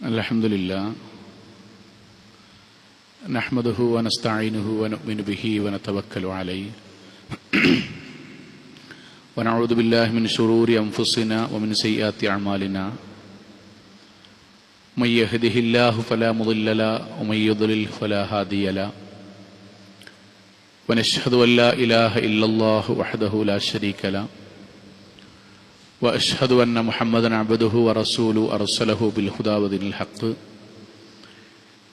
Alhamdulillah, nahmaduhu wa nasta'inuhu wa nu'minu bihi wa natawakkalu alayhi wa na'udhu billahi min shururi anfusina wa min sayyiati a'malina may yahdihillahu fala mudilla lahu wa may yudlil fala hadiya lahu wa nashhadu an la ilaha illallah wahdahu la sharika lahu wa ashhadu anna Muhammadan abduhu wa rasuluhu arsalahu bil huda wa dinil haqq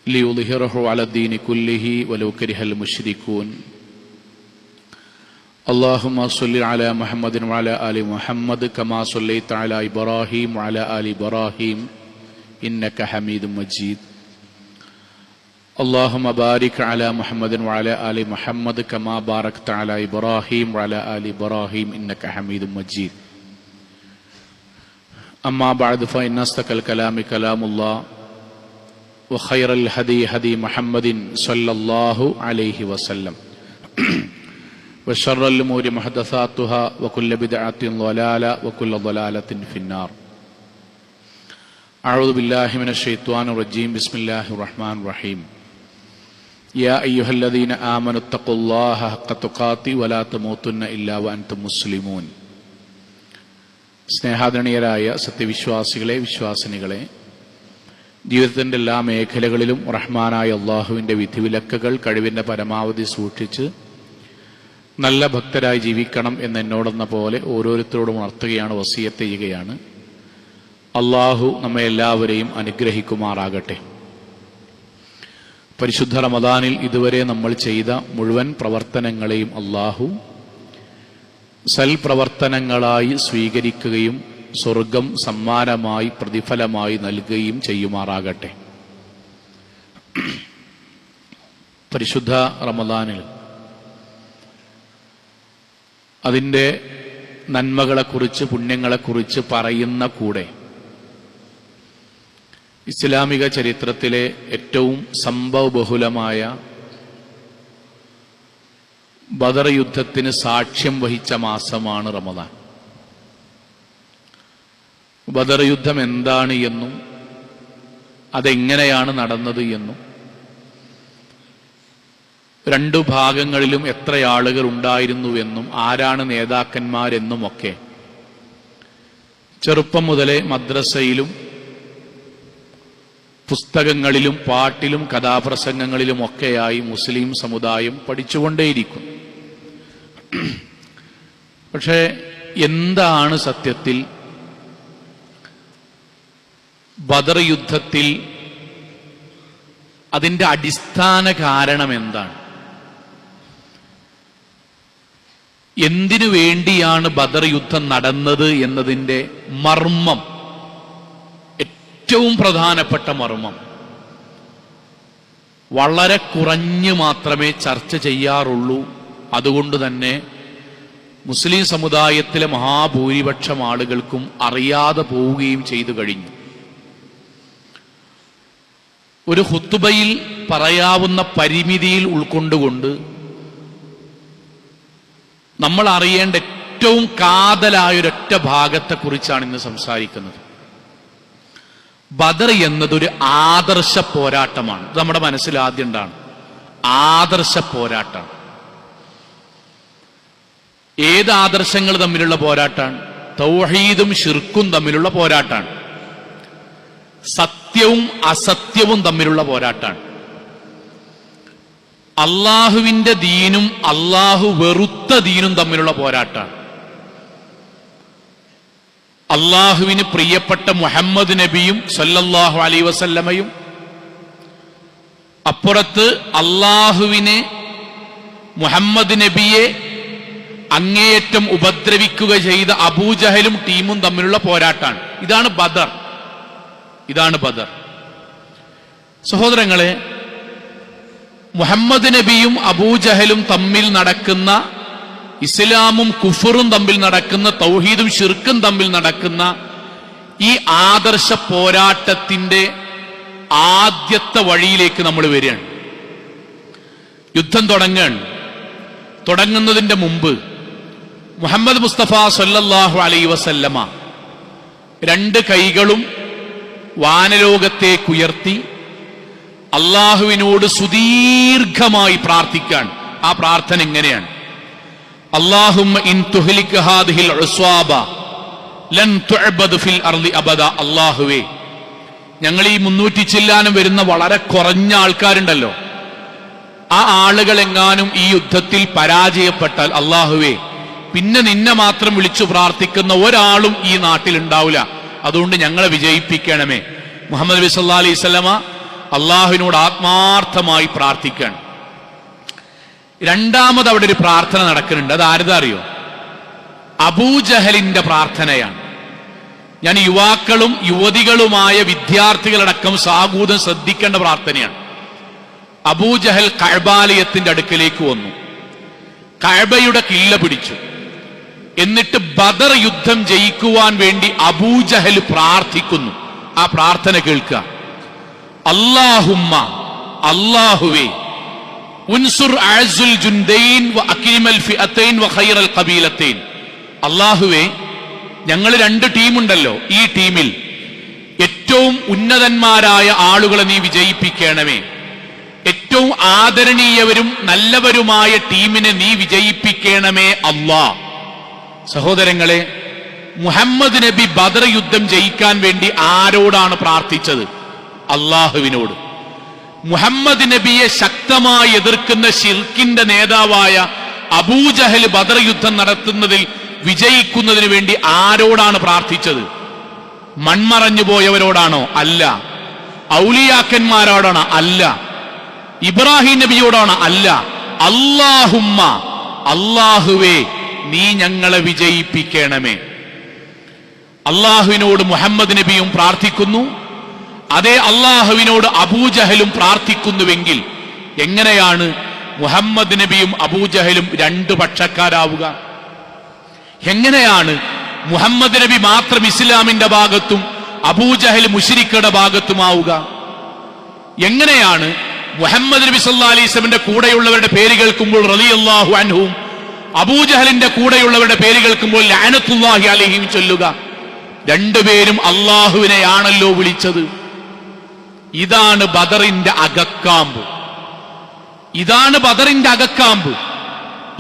liyudhhirahu ala ad-din kullihi walau karihal musyrikun. Allahumma salli ala Muhammadin wa ala ali Muhammad kama sallaita ala Ibrahim wa ala ali Ibrahim innaka Hamidum Majid. Allahumma barik ala Muhammadin wa ala ali Muhammad kama barakta ala Ibrahim wa ala ali Ibrahim innaka Hamidum Majid. أما بعد فإن أصدق الكلام كلام الله وخير الهدي هدي محمد صلى الله عليه وسلم وشر الأمور محدثاتها وكل بدعة ضلالة وكل ضلالة في النار. أعوذ بالله من الشيطان الرجيم. بسم الله الرحمن الرحيم. يا أيها الذين آمنوا اتقوا الله حق تقاته ولا تموتن إلا وأنتم مسلمون. സ്നേഹാദരണീയരായ സത്യവിശ്വാസികളെ, വിശ്വാസിനികളെ, ജീവിതത്തിൻ്റെ എല്ലാ മേഖലകളിലും റഹ്മാനായ അള്ളാഹുവിൻ്റെ വിധിവിലക്കുകൾ കഴിവിൻ്റെ പരമാവധി സൂക്ഷിച്ച് നല്ല ഭക്തരായി ജീവിക്കണം എന്നോടെന്ന പോലെ ഓരോരുത്തരോടും ഉണർത്തുകയാണ്, വസിയത്ത് ചെയ്യുകയാണ്. അള്ളാഹു നമ്മെ എല്ലാവരെയും അനുഗ്രഹിക്കുമാറാകട്ടെ. പരിശുദ്ധ റമദാനിൽ ഇതുവരെ നമ്മൾ ചെയ്ത മുഴുവൻ പ്രവർത്തനങ്ങളെയും അള്ളാഹു സൽപ്രവർത്തനങ്ങളായി സ്വീകരിക്കുകയും സ്വർഗം സമ്മാനമായി പ്രതിഫലമായി നൽകുകയും ചെയ്യുമാറാകട്ടെ. പരിശുദ്ധ റമദാനിൽ അതിൻ്റെ നന്മകളെക്കുറിച്ച്, പുണ്യങ്ങളെക്കുറിച്ച് പറയുന്ന കൂടെ ഇസ്ലാമിക ചരിത്രത്തിലെ ഏറ്റവും സംഭവബഹുലമായ ബദർ യുദ്ധത്തിന് സാക്ഷ്യം വഹിച്ച മാസമാണ് റമദാൻ. ബദർ യുദ്ധം എന്താണ് എന്നും അതെങ്ങനെയാണ് നടന്നത് എന്നും രണ്ടു ഭാഗങ്ങളിലും എത്ര ആളുകൾ ഉണ്ടായിരുന്നുവെന്നും ആരാണ് നേതാക്കന്മാരെന്നുമൊക്കെ ചെറുപ്പം മുതലേ മദ്രസയിലും പുസ്തകങ്ങളിലും പാട്ടിലും കഥാപ്രസംഗങ്ങളിലും ഒക്കെയായി മുസ്ലിം സമുദായം പഠിച്ചുകൊണ്ടേയിരിക്കും. പക്ഷേ എന്താണ് സത്യത്തിൽ ബദർ യുദ്ധത്തിൽ അതിൻ്റെ അടിസ്ഥാന കാരണം എന്താണ്? എന്തിനു വേണ്ടിയാണ് ബദർ യുദ്ധം നടന്നത് എന്നതിൻ്റെ മർമ്മം, ഏറ്റവും പ്രധാനപ്പെട്ട മർമ്മം വളരെ കുറഞ്ഞു മാത്രമേ ചർച്ച ചെയ്യാറുള്ളൂ. അതുകൊണ്ട് തന്നെ മുസ്ലിം സമുദായത്തിലെ മഹാഭൂരിപക്ഷം ആളുകൾക്കും അറിയാതെ പോവുകയും ചെയ്തു കഴിഞ്ഞു. ഒരു ഖുത്ബയിൽ പറയാവുന്ന പരിമിതിയിൽ ഉൾക്കൊണ്ടുകൊണ്ട് നമ്മൾ അറിയേണ്ട ഏറ്റവും കാതലായൊരൊറ്റ ഭാഗത്തെക്കുറിച്ചാണ് ഇന്ന് സംസാരിക്കുന്നത്. ബദർ എന്നതൊരു ആദർശ പോരാട്ടമാണ്. ഇത് നമ്മുടെ മനസ്സിൽ ആദ്യം ഉണ്ടാണ്. ആദർശ പോരാട്ടമാണ്. ഏത് ആദർശങ്ങൾ തമ്മിലുള്ള പോരാട്ടമാണ്? തൗഹീദും ശിർക്കും തമ്മിലുള്ള പോരാട്ടമാണ്. സത്യവും അസത്യവും തമ്മിലുള്ള പോരാട്ടമാണ്. അള്ളാഹുവിന്റെ ദീനും അള്ളാഹു വെറുത്ത ദീനും തമ്മിലുള്ള പോരാട്ടമാണ്. അള്ളാഹുവിന് പ്രിയപ്പെട്ട മുഹമ്മദ് നബിയും സല്ലല്ലാഹു അലൈഹി വസല്ലമയും, അപ്പുറത്ത് അള്ളാഹുവിനെ, മുഹമ്മദ് നബിയെ അങ്ങേയറ്റം ഉപദ്രവിക്കുക ചെയ്ത അബൂജഹലും ടീമും തമ്മിലുള്ള പോരാട്ടമാണ്. ഇതാണ് ബദർ. ഇതാണ് ബദർ. സഹോദരങ്ങളെ, മുഹമ്മദ് നബിയും അബൂജഹലും തമ്മിൽ നടക്കുന്ന, ഇസ്ലാമും കുഫറും തമ്മിൽ നടക്കുന്ന, തൗഹീദും ശിർക്കും തമ്മിൽ നടക്കുന്ന ഈ ആദർശ പോരാട്ടത്തിന്റെ ആദ്യത്തെ വഴിയിലേക്ക് നമ്മൾ വരികയാണ്. യുദ്ധം തുടങ്ങുന്നതിന്റെ മുമ്പ് മുഹമ്മദ് മുസ്തഫ സല്ലല്ലാഹു അലൈഹി വസല്ലമ രണ്ട് കൈകളും വാനലോകത്തേക്കുയർത്തി അള്ളാഹുവിനോട് സുദീർഘമായി പ്രാർത്ഥിക്കാൻ. ആ പ്രാർത്ഥന എങ്ങനെയാണ്? അല്ലാഹുമ്മ ഇൻ തുഹ്ലിക ഹാദിഹിൽ ഉസ്വാബ ലൻ തുഅബദ ഫിൽ അർളി അബദ. അല്ലാഹുവേ, ഞങ്ങൾ ഈ 300 ചില്ലാനം വരുന്ന വളരെ കുറഞ്ഞ ആൾക്കാരുണ്ടല്ലോ, ആ ആളുകളെങ്ങാനും ഈ യുദ്ധത്തിൽ പരാജയപ്പെട്ടാൽ അല്ലാഹുവേ, പിന്നെ നിന്നെ മാത്രം വിളിച്ചു പ്രാർത്ഥിക്കുന്ന ഒരാളും ഈ നാട്ടിൽ ഉണ്ടാവില്ല. അതുകൊണ്ട് ഞങ്ങളെ വിജയിപ്പിക്കണമേ. മുഹമ്മദ് നബി സല്ലല്ലാഹു അലൈഹി വസല്ലമ അള്ളാഹുവിനോട് ആത്മാർത്ഥമായി പ്രാർത്ഥിക്കുകയാണ്. രണ്ടാമത് അവിടെ ഒരു പ്രാർത്ഥന നടക്കുന്നുണ്ട്. അത് ആരുടെ അറിയോ? അബൂജഹലിന്റെ പ്രാർത്ഥനയാണ്. ഞാൻ യുവാക്കളും യുവതികളുമായ വിദ്യാർത്ഥികളടക്കം സാഗൂതം ശ്രദ്ധിക്കേണ്ട പ്രാർത്ഥനയാണ്. അബൂജഹൽ കഅബാലയത്തിന്റെ അടുക്കലേക്ക് വന്നു, കഅബയുടെ കില്ല പിടിച്ചു. എന്നിട്ട് ബദർ യുദ്ധം ജയിക്കുവാൻ വേണ്ടി അബൂജഹൽ പ്രാർത്ഥിക്കുന്നു. ആ പ്രാർത്ഥന കേൾക്കുക. അല്ലാഹുമ്മ, അല്ലാഹുവേ, ഉൻസുർ അഅസുൽ ജുൻദൈൻ വ അക്രിമൽ ഫിഅതൈൻ വ ഖൈറൽ ഖബീലതൈൻ. അല്ലാഹുവേ, ഞങ്ങൾ 2 ടീമുണ്ടല്ലോ, ഈ ടീമിൽ ഏറ്റവും ഉന്നതന്മാരായ ആളുകളെ നീ വിജയിപ്പിക്കണമേ. ഏറ്റവും ആദരണീയവരും നല്ലവരുമായ ടീമിനെ നീ വിജയിപ്പിക്കണമേ അല്ലാഹ്. സഹോദരങ്ങളെ, മുഹമ്മദ് നബി ബദർ യുദ്ധം ജയിക്കാൻ വേണ്ടി ആരോടാണ് പ്രാർത്ഥിച്ചത്? അള്ളാഹുവിനോട്. മുഹമ്മദ് നബിയെ ശക്തമായി എതിർക്കുന്ന ശിർക്കിന്റെ നേതാവായ അബൂജഹൽ ബദർ യുദ്ധം നടത്തുന്നതിൽ വിജയിക്കുന്നതിന് വേണ്ടി ആരോടാണ് പ്രാർത്ഥിച്ചത്? മൺമറഞ്ഞു പോയവരോടാണോ? അല്ല. ഔലിയാക്കന്മാരോടാണോ? അല്ല. ഇബ്രാഹിം നബിയോടാണോ? അല്ല. അല്ലാഹുമ്മ, അല്ലാഹുവേ, നീ ഞങ്ങളെ വിജയിപ്പിക്കണമേ. അള്ളാഹുവിനോട് മുഹമ്മദ് നബിയും പ്രാർത്ഥിക്കുന്നു, അതേ അള്ളാഹുവിനോട് അബൂജഹലും പ്രാർത്ഥിക്കുന്നുവെങ്കിൽ എങ്ങനെയാണ് മുഹമ്മദ് നബിയും അബൂജഹലും 2 പക്ഷക്കാരാവുക? എങ്ങനെയാണ് മുഹമ്മദ് നബി മാത്രം ഇസ്ലാമിന്റെ ഭാഗത്തും അബൂജഹൽ മുശ്രിക്കുകളുടെ ഭാഗത്തുമാവുക? എങ്ങനെയാണ് മുഹമ്മദ് നബി സല്ലല്ലാഹു അലൈഹി വസല്ലമയുടെ കൂടെയുള്ളവരുടെ പേര് കേൾക്കുമ്പോൾ റളിയല്ലാഹു അൻഹും അബൂജഹലിന്റെ കൂടെയുള്ളവരുടെ പേര് കേൾക്കുമ്പോൾ ലഅനത്തുല്ലാഹി അലൈഹിം ചൊല്ലുക? 2 പേരും അള്ളാഹുവിനെയാണല്ലോ വിളിച്ചത്. ഇതാണ് ബദറിന്റെ അകക്കാമ്പ്. ഇതാണ് ബദറിന്റെ അകക്കാമ്പ്.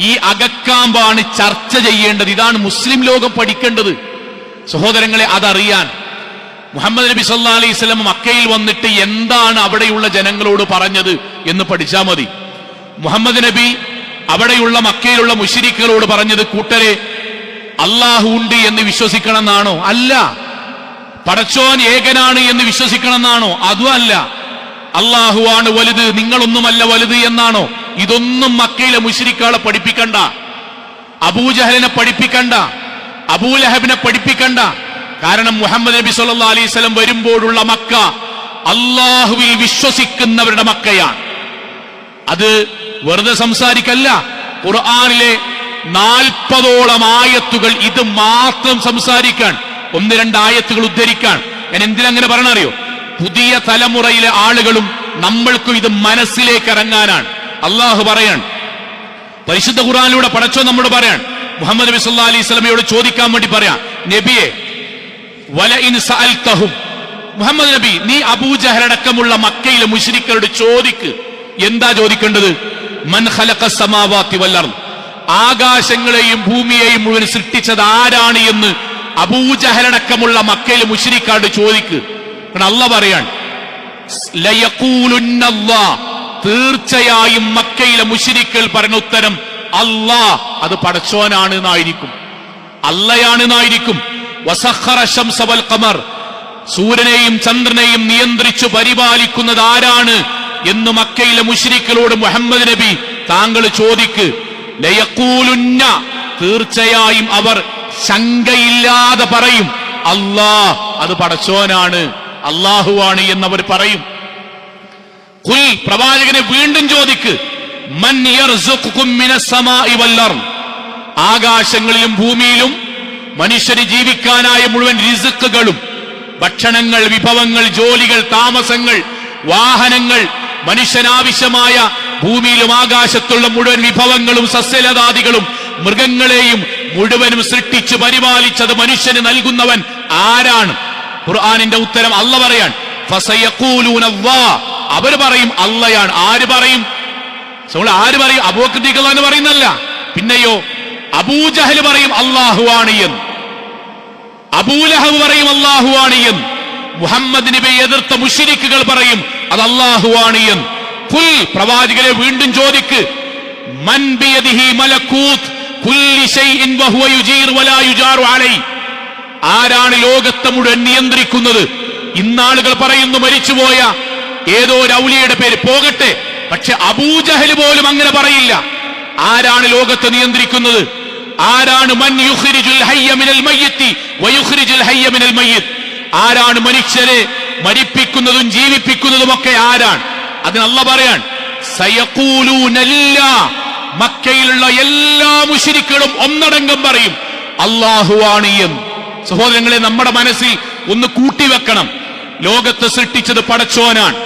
ഈ അകക്കാമ്പാണ് ചർച്ച ചെയ്യേണ്ടത്. ഇതാണ് മുസ്ലിം ലോകം പഠിക്കേണ്ടത്. സഹോദരങ്ങളെ, അതറിയാൻ മുഹമ്മദ് നബി സല്ലല്ലാഹു അലൈഹി വസല്ലം മക്കയിൽ വന്നിട്ട് എന്താണ് അവിടെയുള്ള ജനങ്ങളോട് പറഞ്ഞത് എന്ന് പഠിച്ചാൽ മതി. മുഹമ്മദ് നബി അവിടെയുള്ള മക്കയിലുള്ള മുശ്രിക്കുകളോട് പറഞ്ഞത്, കൂട്ടരെ, അല്ലാഹു ഉണ്ട് എന്ന് വിശ്വസിക്കണമെന്നാണോ? അല്ല. പടച്ചോൻ ഏകനാണ് എന്ന് വിശ്വസിക്കണമെന്നാണോ? അതും അല്ല. അല്ലാഹുവാണ് വലുത്, നിങ്ങളൊന്നുമല്ല വലുത് എന്നാണോ? ഇതൊന്നും മക്കയിലെ മുശ്രിക്കുകളെ പഠിപ്പിക്കണ്ട, അബൂജഹലിനെ പഠിപ്പിക്കണ്ട, അബൂലഹബിനെ പഠിപ്പിക്കണ്ട. കാരണം മുഹമ്മദ് നബി സല്ലല്ലാഹു അലൈഹി വസല്ലം വരുമ്പോഴുള്ള മക്ക അല്ലാഹുവിൽ വിശ്വസിക്കുന്നവരുടെ മക്കയാണ്. അത് വെറുതെ സംസാരിക്കല്ല. ഖുർആനിലെ 40ഓളം ആയത്തുകൾ ഇത് മാത്രം സംസാരിക്കാൻ, 1-2 ആയത്തുകൾ ഉദ്ധരിക്കാൻ. ഞാൻ എന്തിനങ്ങനെ പറയണറിയോ? പുതിയ തലമുറയിലെ ആളുകളും നമ്മൾക്കും ഇത് മനസ്സിലേക്ക് ഇറങ്ങാനാണ്. അള്ളാഹു പറയാൻ, പരിശുദ്ധ ഖുർആനിലൂടെ പടച്ചോ നമ്മോട് പറയാൻ, മുഹമ്മദ് നബി സല്ലല്ലാഹു അലൈഹി വസല്ലമയോട് ചോദിക്കാൻ വേണ്ടി പറയാം, നബിയെ, വലഇൻ സഅൽതഹും, മുഹമ്മദ് നബി, നീ അബൂജഹലടക്കമുള്ള മക്കയിലെ മുശ്രിക്കുകളോട് ചോദിക്ക്. എന്താ ചോദിക്കേണ്ടത്? മൻ ഖലഖസ് സമാവാതി വൽ അർദ്, ആകാശങ്ങളെയും ഭൂമിയെയും മുഴുവൻ സൃഷ്ടിച്ചത് ആരാണ് എന്ന് അബൂജഹലടക്കമുള്ള മക്കയിലെ മുശ്രിക്കുകളോട് ചോദിക്ക്. അല്ലാഹ് പറയാൻ, ലയഖൂലുന്നല്ലാഹ്, തീർച്ചയായും മക്കയിലെ മുശ്രിക്കുകൾ പറഞ്ഞ ഉത്തരം അല്ലാഹ്, അത് പടച്ചോനാണ് എന്നായിരിക്കും, അല്ലയാണ് എന്നായിരിക്കും. വസഖറ ശംസ വൽ ഖമർ, സൂര്യനെയും ചന്ദ്രനെയും നിയന്ത്രിച്ചു പരിപാലിക്കുന്നത് ആരാണ് എന്ന് മക്കയിലെ മുശ്രിക്കുകളോട് മുഹമ്മദ് നബി താങ്കൾ ചോദിക്ക്. ലയഖൂലുന്ന, തീർച്ചയായും അവർ ശങ്കയില്ലാതെ പറയും അല്ലാഹ്, അത് പടച്ചോനാണ്, അല്ലാഹുവാണ് എന്നവർ പറയും. ഖുൽ, പ്രവാചകനെ വീണ്ടും ചോദിക്ക്, മൻ യർസുഖുകും മിനസ് സമാഇ വൽ അർദ്, ആകാശങ്ങളിലും ഭൂമിയിലും മനുഷ്യന് ജീവിക്കാനായ മുഴുവൻ റിസ്ക്കുകളും, ഭക്ഷണങ്ങൾ, വിഭവങ്ങൾ, ജോലികൾ, താമസങ്ങൾ, വാഹനങ്ങൾ, മനുഷ്യനാവശ്യമായ ഭൂമിയിലും ആകാശത്തുള്ള മുഴുവൻ വിഭവങ്ങളും സസ്യലതാദികളും മൃഗങ്ങളെയും മുഴുവനും സൃഷ്ടിച്ചു പരിപാലിച്ചത് മനുഷ്യന് നൽകുന്നവൻ ആരാണ്? ഖുർആനിന്റെ ഉത്തരം അല്ല പറയാൻ, ഫസയഖൂലൂന അല്ലാഹ്, അവർ പറയും അല്ലയാണ്. ആര് പറയും? ആര് പറയും? അബൂബക്കർ റളിയല്ലാഹു അൻഹു പറയുന്നല്ല. പിന്നെയോ അബൂജഹൽ പറയും അല്ലാഹുവാണ് എന്ന്, അബൂലഹബ് പറയും അല്ലാഹുവാണ് എന്ന്, മുഹമ്മദ് നബിയെ എതിർത്ത മുശ്രിക്കുകൾ പറയും അത് അല്ലാഹുവാണ് എന്ന്. ഖുൽ, പ്രവാചകരെ വീണ്ടും ചോദിക്ക്, മൻ ബിയദിഹി മലകൂത് കുല്ലി ശൈഇൻ വഹുവ യുജീർ വലാ യുജാറു അലൈഹി, ആരാണ് ലോകത്തെ മുഴുവൻ നിയന്ത്രിക്കുന്നത്? ഇന്നാളുകൾ പറയുന്നു മരിച്ചുപോയ ഏതോ ഒരു ഔലിയയുടെ പേര്, പോകട്ടെ, പക്ഷെ അബൂജഹൽ പോലും അങ്ങനെ പറയില്ല. ആരാണ് ലോകത്തെ നിയന്ത്രിക്കുന്നത്? ആരാണ് മൻ യുഖ്രിജുൽ ഹയ്യ മിനൽ മയ്യിത്തി വയുഖ്രിജുൽ ഹയ്യ മിനൽ മയ്യിത്ത്, ആരാണ് മനുഷ്യരെ മരിപ്പിക്കുന്നതും ജീവിപ്പിക്കുന്നതും ഒക്കെ ആരാണ്? അതിന് അല്ലാഹ് പറയാൻ, സയഖൂലൂന ലില്ലാഹ്, മക്കയിലുള്ള എല്ലാ മുശ്രിക്കുകളും ഒന്നടങ്കം പറയും അല്ലാഹുവാണ് എന്ന്. സഹോദരങ്ങളെ, നമ്മുടെ മനസ്സിൽ ഒന്ന് കൂട്ടിവെക്കണം, ലോകത്തെ സൃഷ്ടിച്ചത് പടച്ചോനാണ്,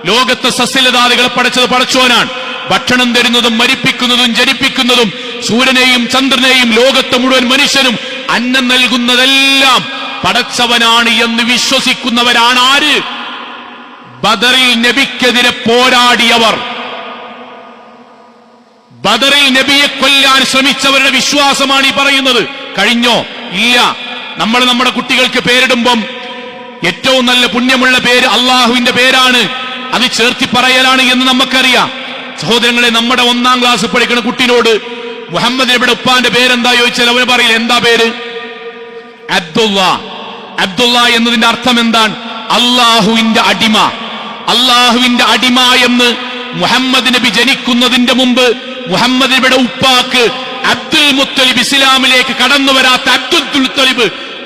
ലോകത്തെ സസ്യലതാദികളെ പടച്ചത് പടച്ചോനാണ്, ഭക്ഷണം തരുന്നതും മരിപ്പിക്കുന്നതും ജനിപ്പിക്കുന്നതും സൂര്യനെയും ചന്ദ്രനെയും ലോകത്തെ മുഴുവൻ മനുഷ്യനും അന്നം നൽകുന്നതെല്ലാം പടച്ചവനാണ് എന്ന് വിശ്വസിക്കുന്നവരാണ് ആര്? ബദറിൽ നബിക്കെതിരെ പോരാടിയവർ, ബദറിൽ നബിയെ കൊല്ലാൻ ശ്രമിച്ചവരുടെ വിശ്വാസമാണ് ഈ പറയുന്നത്. കഴിഞ്ഞോ? ഇല്ല. നമ്മൾ നമ്മുടെ കുട്ടികൾക്ക് പേരിടുമ്പം ഏറ്റവും നല്ല പുണ്യമുള്ള പേര് അള്ളാഹുവിന്റെ പേരാണ്, അത് ചേർത്തി പറയലാണ് എന്ന് നമുക്കറിയാം. സഹോദരങ്ങളെ, നമ്മുടെ 1ാം ക്ലാസ് പഠിക്കുന്ന കുട്ടിനോട് മുഹമ്മദ് നബിയുടെ ഉപ്പാന്റെ പേരെന്താ ചോദിച്ചാൽ അവന് പറയില്ല. എന്താ പേര്? അബ്ദുള്ള. അബ്ദുള്ള എന്നതിന്റെ അർത്ഥം എന്താണ്? അള്ളാഹുവിന്റെ അടിമ. അള്ളാഹുവിന്റെ അടിമ എന്ന് മുഹമ്മദ് നബി ജനിക്കുന്നതിന്റെ മുമ്പ് മുഹമ്മദ് നബിയുടെ ഉപ്പാക്ക് അബ്ദുൽ മുത്തലിബ്, ഇസ്ലാമിലേക്ക് കടന്നു വരാത്ത അബ്ദുൽ മുത്തലിബ്,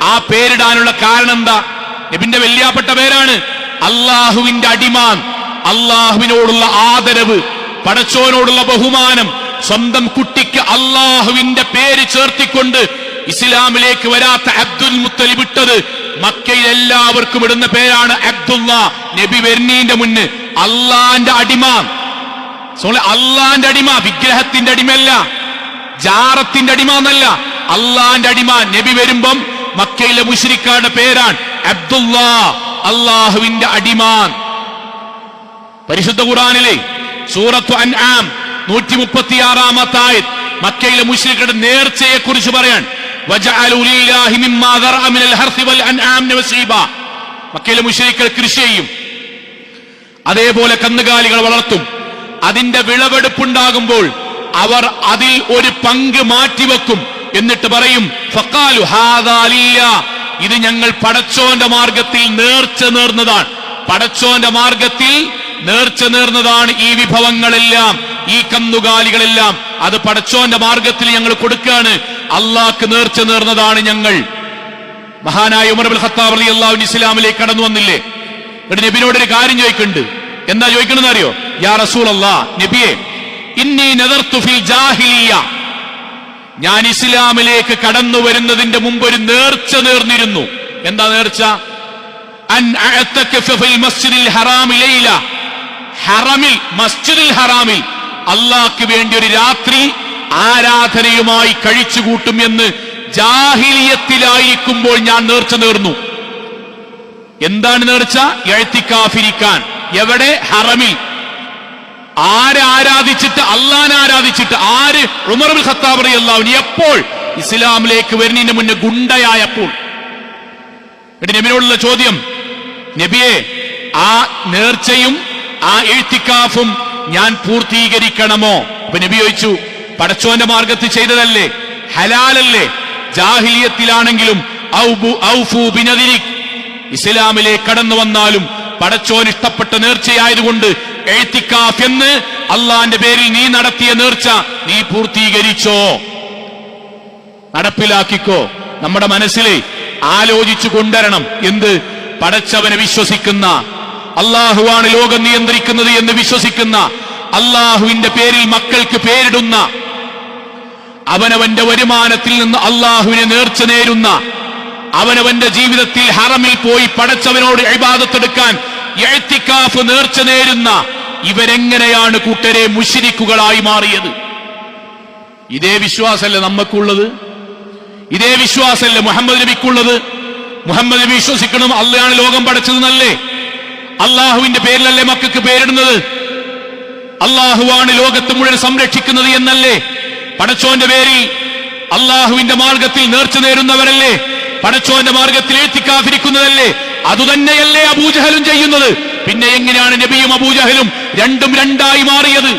ആ പേരിടാനുള്ള കാരണം എന്താ? നബിന്റെ വല്യാപ്പെട്ട പേരാണ്. അള്ളാഹുവിന്റെ അടിമ, അള്ളാഹുവിനോടുള്ള ആദരവ്, പടച്ചോനോടുള്ള ബഹുമാനം, സ്വന്തം കുട്ടിക്ക് അള്ളാഹുവിന്റെ പേര് ചേർത്തിക്കൊണ്ട് ഇസ്ലാമിലേക്ക് വരാത്ത അബ്ദുൽ മുത്തലിബ് ഇട്ടത് മക്കയിൽ എല്ലാവർക്കും ഇടുന്ന പേരാണ് അബ്ദുള്ള. നബി വരുന്നതിന്റെ മുന്ന് അള്ളാന്റെ അടിമ, അള്ളാന്റെ അടിമ, വിഗ്രഹത്തിന്റെ അടിമയല്ല, ജാറത്തിന്റെ അടിമ എന്നല്ല, അള്ളാന്റെ അടിമ. നബി വരുമ്പം മക്കയിലെ മുശ്രിക്കുകളുടെ പേരാണ് അബ്ദുള്ള, അള്ളാഹുവിന്റെ അടിമ. പരിശുദ്ധ ഖുർആനിലെ സൂറത്തു അൻആം 136-ാമത്തെ ആയത്ത് മക്കയിലെ മുശ്രിക്കുകളുടെ നേർച്ചയെ കുറിച്ച് പറയാൻ, വജഅലു ലില്ലാഹി മിമ്മാ ദറഅ മിനൽ ഹർസി വൽ അൻആം നസീബ. മക്കയിലെ മുശ്രിക്കുകൾ കൃഷി ചെയ്യും, അതേപോലെ കന്നുകാലികൾ വളർത്തും. അതിന്റെ വിളവെടുപ്പുണ്ടാകുമ്പോൾ അവർ അതിൽ ഒരു പങ്ക് മാറ്റിവെക്കും. എന്നിട്ട് പറയും, ഫഖാലു ഹാദാ ലില്ലാ, ഇത് ഞങ്ങൾ പടച്ചോന്റെ മാർഗത്തിൽ നേർച്ച നേർന്നതാണ്, പടച്ചോന്റെ മാർഗത്തിൽ നേർച്ച നേർന്നതാണ് ഈ വിഭവങ്ങളെല്ലാം, ഈ കന്നുകാലികളെല്ലാം, അത് പടച്ചോന്റെ മാർഗത്തിൽ ഞങ്ങൾ കൊടുക്കുകയാണ്, അള്ളാഹ്ക്ക് നേർച്ച നേർന്നതാണ് ഞങ്ങൾ. മഹാനായ ഉമർ ഇബ്നുൽ ഖത്താബ് റളിയല്ലാഹു അൻഹു ഇസ്ലാമിലേക്ക് കടന്നു വന്നില്ലേ? എന്നിട്ട് നബിയോടൊരു കാര്യം ചോദിക്കുന്നുണ്ട്. എന്താ ചോദിക്കണമെന്ന് അറിയോ? യാ റസൂലല്ലാഹ്, നബിയെ, ഇന്നി നദർതു ഫിൽ ജാഹിലിയ്യ, ഞാൻ ഇസ്ലാമിലേക്ക് കടന്നു വരുന്നതിന്റെ മുമ്പ് ഒരു നേർച്ച നേർന്നിരുന്നു. എന്താ നേർച്ച? അൻ അഅതകഫ ഫിൽ മസ്ജിദിൽ ഹറാമി ലൈല, ഹറമിൽ, മസ്ജിദുൽ ഹറാമിൽ അള്ളാഹ്ക്ക് വേണ്ടി ഒരു രാത്രി ആരാധനയുമായി കഴിച്ചുകൂട്ടും എന്ന് ജാഹിലിയത്തിലായിരിക്കുമ്പോൾ ഞാൻ നേർച്ച നേർന്നു. എന്താണ് നേർച്ച? ഇഅ്തികാഫിരിക്കാൻ. എവിടെ? ഹറമിൽ. ആരെ ആരാധിച്ചിട്ട്? അള്ളാഹനെ ആരാധിച്ചിട്ട്. ആര്? ഉമർ ഇബ്നുൽ ഖത്താബ് റളിയല്ലാഹു അൻഹു. എപ്പോൾ? ഇസ്ലാമിലേക്ക് വരുന്നതിന് മുന്നേ ഗുണ്ടയായപ്പോൾ. എന്നിട്ട് നബിയോടുള്ള ചോദ്യം, നബിയെ, ആ നേർച്ചയും ആ ഇഅ്തികാഫും ഞാൻ പൂർത്തീകരിക്കണമോ? അപ്പൊ നബി ചോദിച്ചു, പടച്ചോന്റെ മാർഗത്തിൽ ചെയ്തതല്ലേ, ഹലാലല്ലേ, ജാഹിലിയത്തിലാണെങ്കിലും ഔഫു ബിനദിരിക്, ഇസ്ലാമിലേക്ക് കടന്നു വന്നാലും പടച്ചോൻ ഇഷ്ടപ്പെട്ട നേർച്ചയായതുകൊണ്ട് ഇഅ്തികാഫ് എന്ന് അള്ളാന്റെ പേരിൽ നീ നടത്തിയ നേർച്ച നീ പൂർത്തീകരിച്ചോ, നടപ്പിലാക്കിക്കോ. നമ്മുടെ മനസ്സിലെ ആലോചിച്ചു കൊണ്ടുവരണം. എന്ത്? പടച്ചവനെ വിശ്വസിക്കുന്ന, അള്ളാഹുവാണ് ലോകം നിയന്ത്രിക്കുന്നത് എന്ന് വിശ്വസിക്കുന്ന, അള്ളാഹുവിന്റെ പേരിൽ മക്കൾക്ക് പേരിടുന്ന, അവനവന്റെ വരുമാനത്തിൽ നിന്ന് അള്ളാഹുവിനെ നേർച്ച നേരുന്ന, അവനവന്റെ ജീവിതത്തിൽ ഹറമിൽ പോയി പടച്ചവനോട് ഇബാദത്തെടുക്കാൻ ഇഅ്തികാഫ് നേർച്ച നേരുന്ന ഇവരെങ്ങനെയാണ് കൂട്ടരെ മുശ്രിക്കുകളായി മാറിയത്? ഇതേ വിശ്വാസമല്ലേ നമുക്കുള്ളത്? ഇതേ വിശ്വാസമല്ലേ മുഹമ്മദ് നബിക്കുള്ളത്? മുഹമ്മദ് നബി വിശ്വസിക്കണം അള്ളയാണ് ലോകം പടച്ചതെന്നല്ലേ? അള്ളാഹുവിന്റെ പേരിലല്ലേ മക്കൾക്ക് പേരിടുന്നത്? അള്ളാഹുവാണ് ലോകത്ത് മുഴുവൻ സംരക്ഷിക്കുന്നത് എന്നല്ലേ? പടച്ചോന്റെ പേരിൽ അള്ളാഹുവിന്റെ മാർഗത്തിൽ നേർച്ച നേരുന്നവരല്ലേ? പടച്ചോന്റെ മാർഗത്തിൽ എത്തിക്കാതിരിക്കുന്നതല്ലേ? അതുതന്നെയല്ലേ അബൂജഹലും ചെയ്യുന്നത്? പിന്നെ എങ്ങനെയാണ് നബിയും അബൂജഹലും രണ്ടും രണ്ടായി മാറിയത്?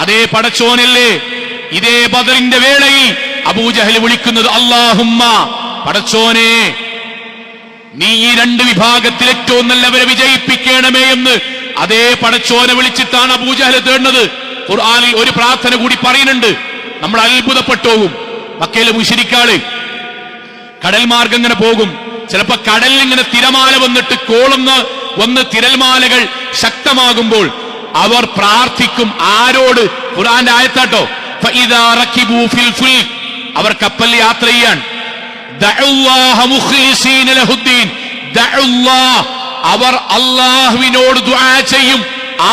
അതേ പടച്ചോനല്ലേ ഇതേ ബദറിന്റെ വേളയിൽ അബൂജഹൽ വിളിക്കുന്നത് അല്ലാഹുമ്മ, പടച്ചോനെ നീ ഈ രണ്ട് വിഭാഗത്തിൽ ഏറ്റവും നല്ലവരെ വിജയിപ്പിക്കണമേ എന്ന് അതേ പടച്ചോനെ വിളിച്ചിട്ടാണ് അബൂജഹൽ തേടുന്നത്. ഖുർആനിൽ ഒരു പ്രാർത്ഥന കൂടി പറയുന്നുണ്ട്, നമ്മൾ അത്ഭുതപ്പെട്ടോകും. മക്കയിലെ മുശ്രിക്കുകൾ കടൽ മാർഗം ഇങ്ങനെ പോകും, ചിലപ്പോ കടലിൽ ഇങ്ങനെ തിരമാല വന്നിട്ട് വന്ന് തിരൽമാലകൾ ശക്തമാകുമ്പോൾ അവർ പ്രാർത്ഥിക്കും. ആരോട്? ഖുർആന്റെ ആയത്താട്ടോ, ഫഇദാ റകിബൂ ഫിൽ ഫുൽക്, അവർ കപ്പലിൽ യാത്ര ചെയ്യാൻ, ദഅല്ലാഹ മുഖ്ലിസീന ലഹുദ്ദീൻ, ദഅല്ലാഹ്, അവർ അല്ലാഹുവിനോട് ദുആ ചെയ്യും.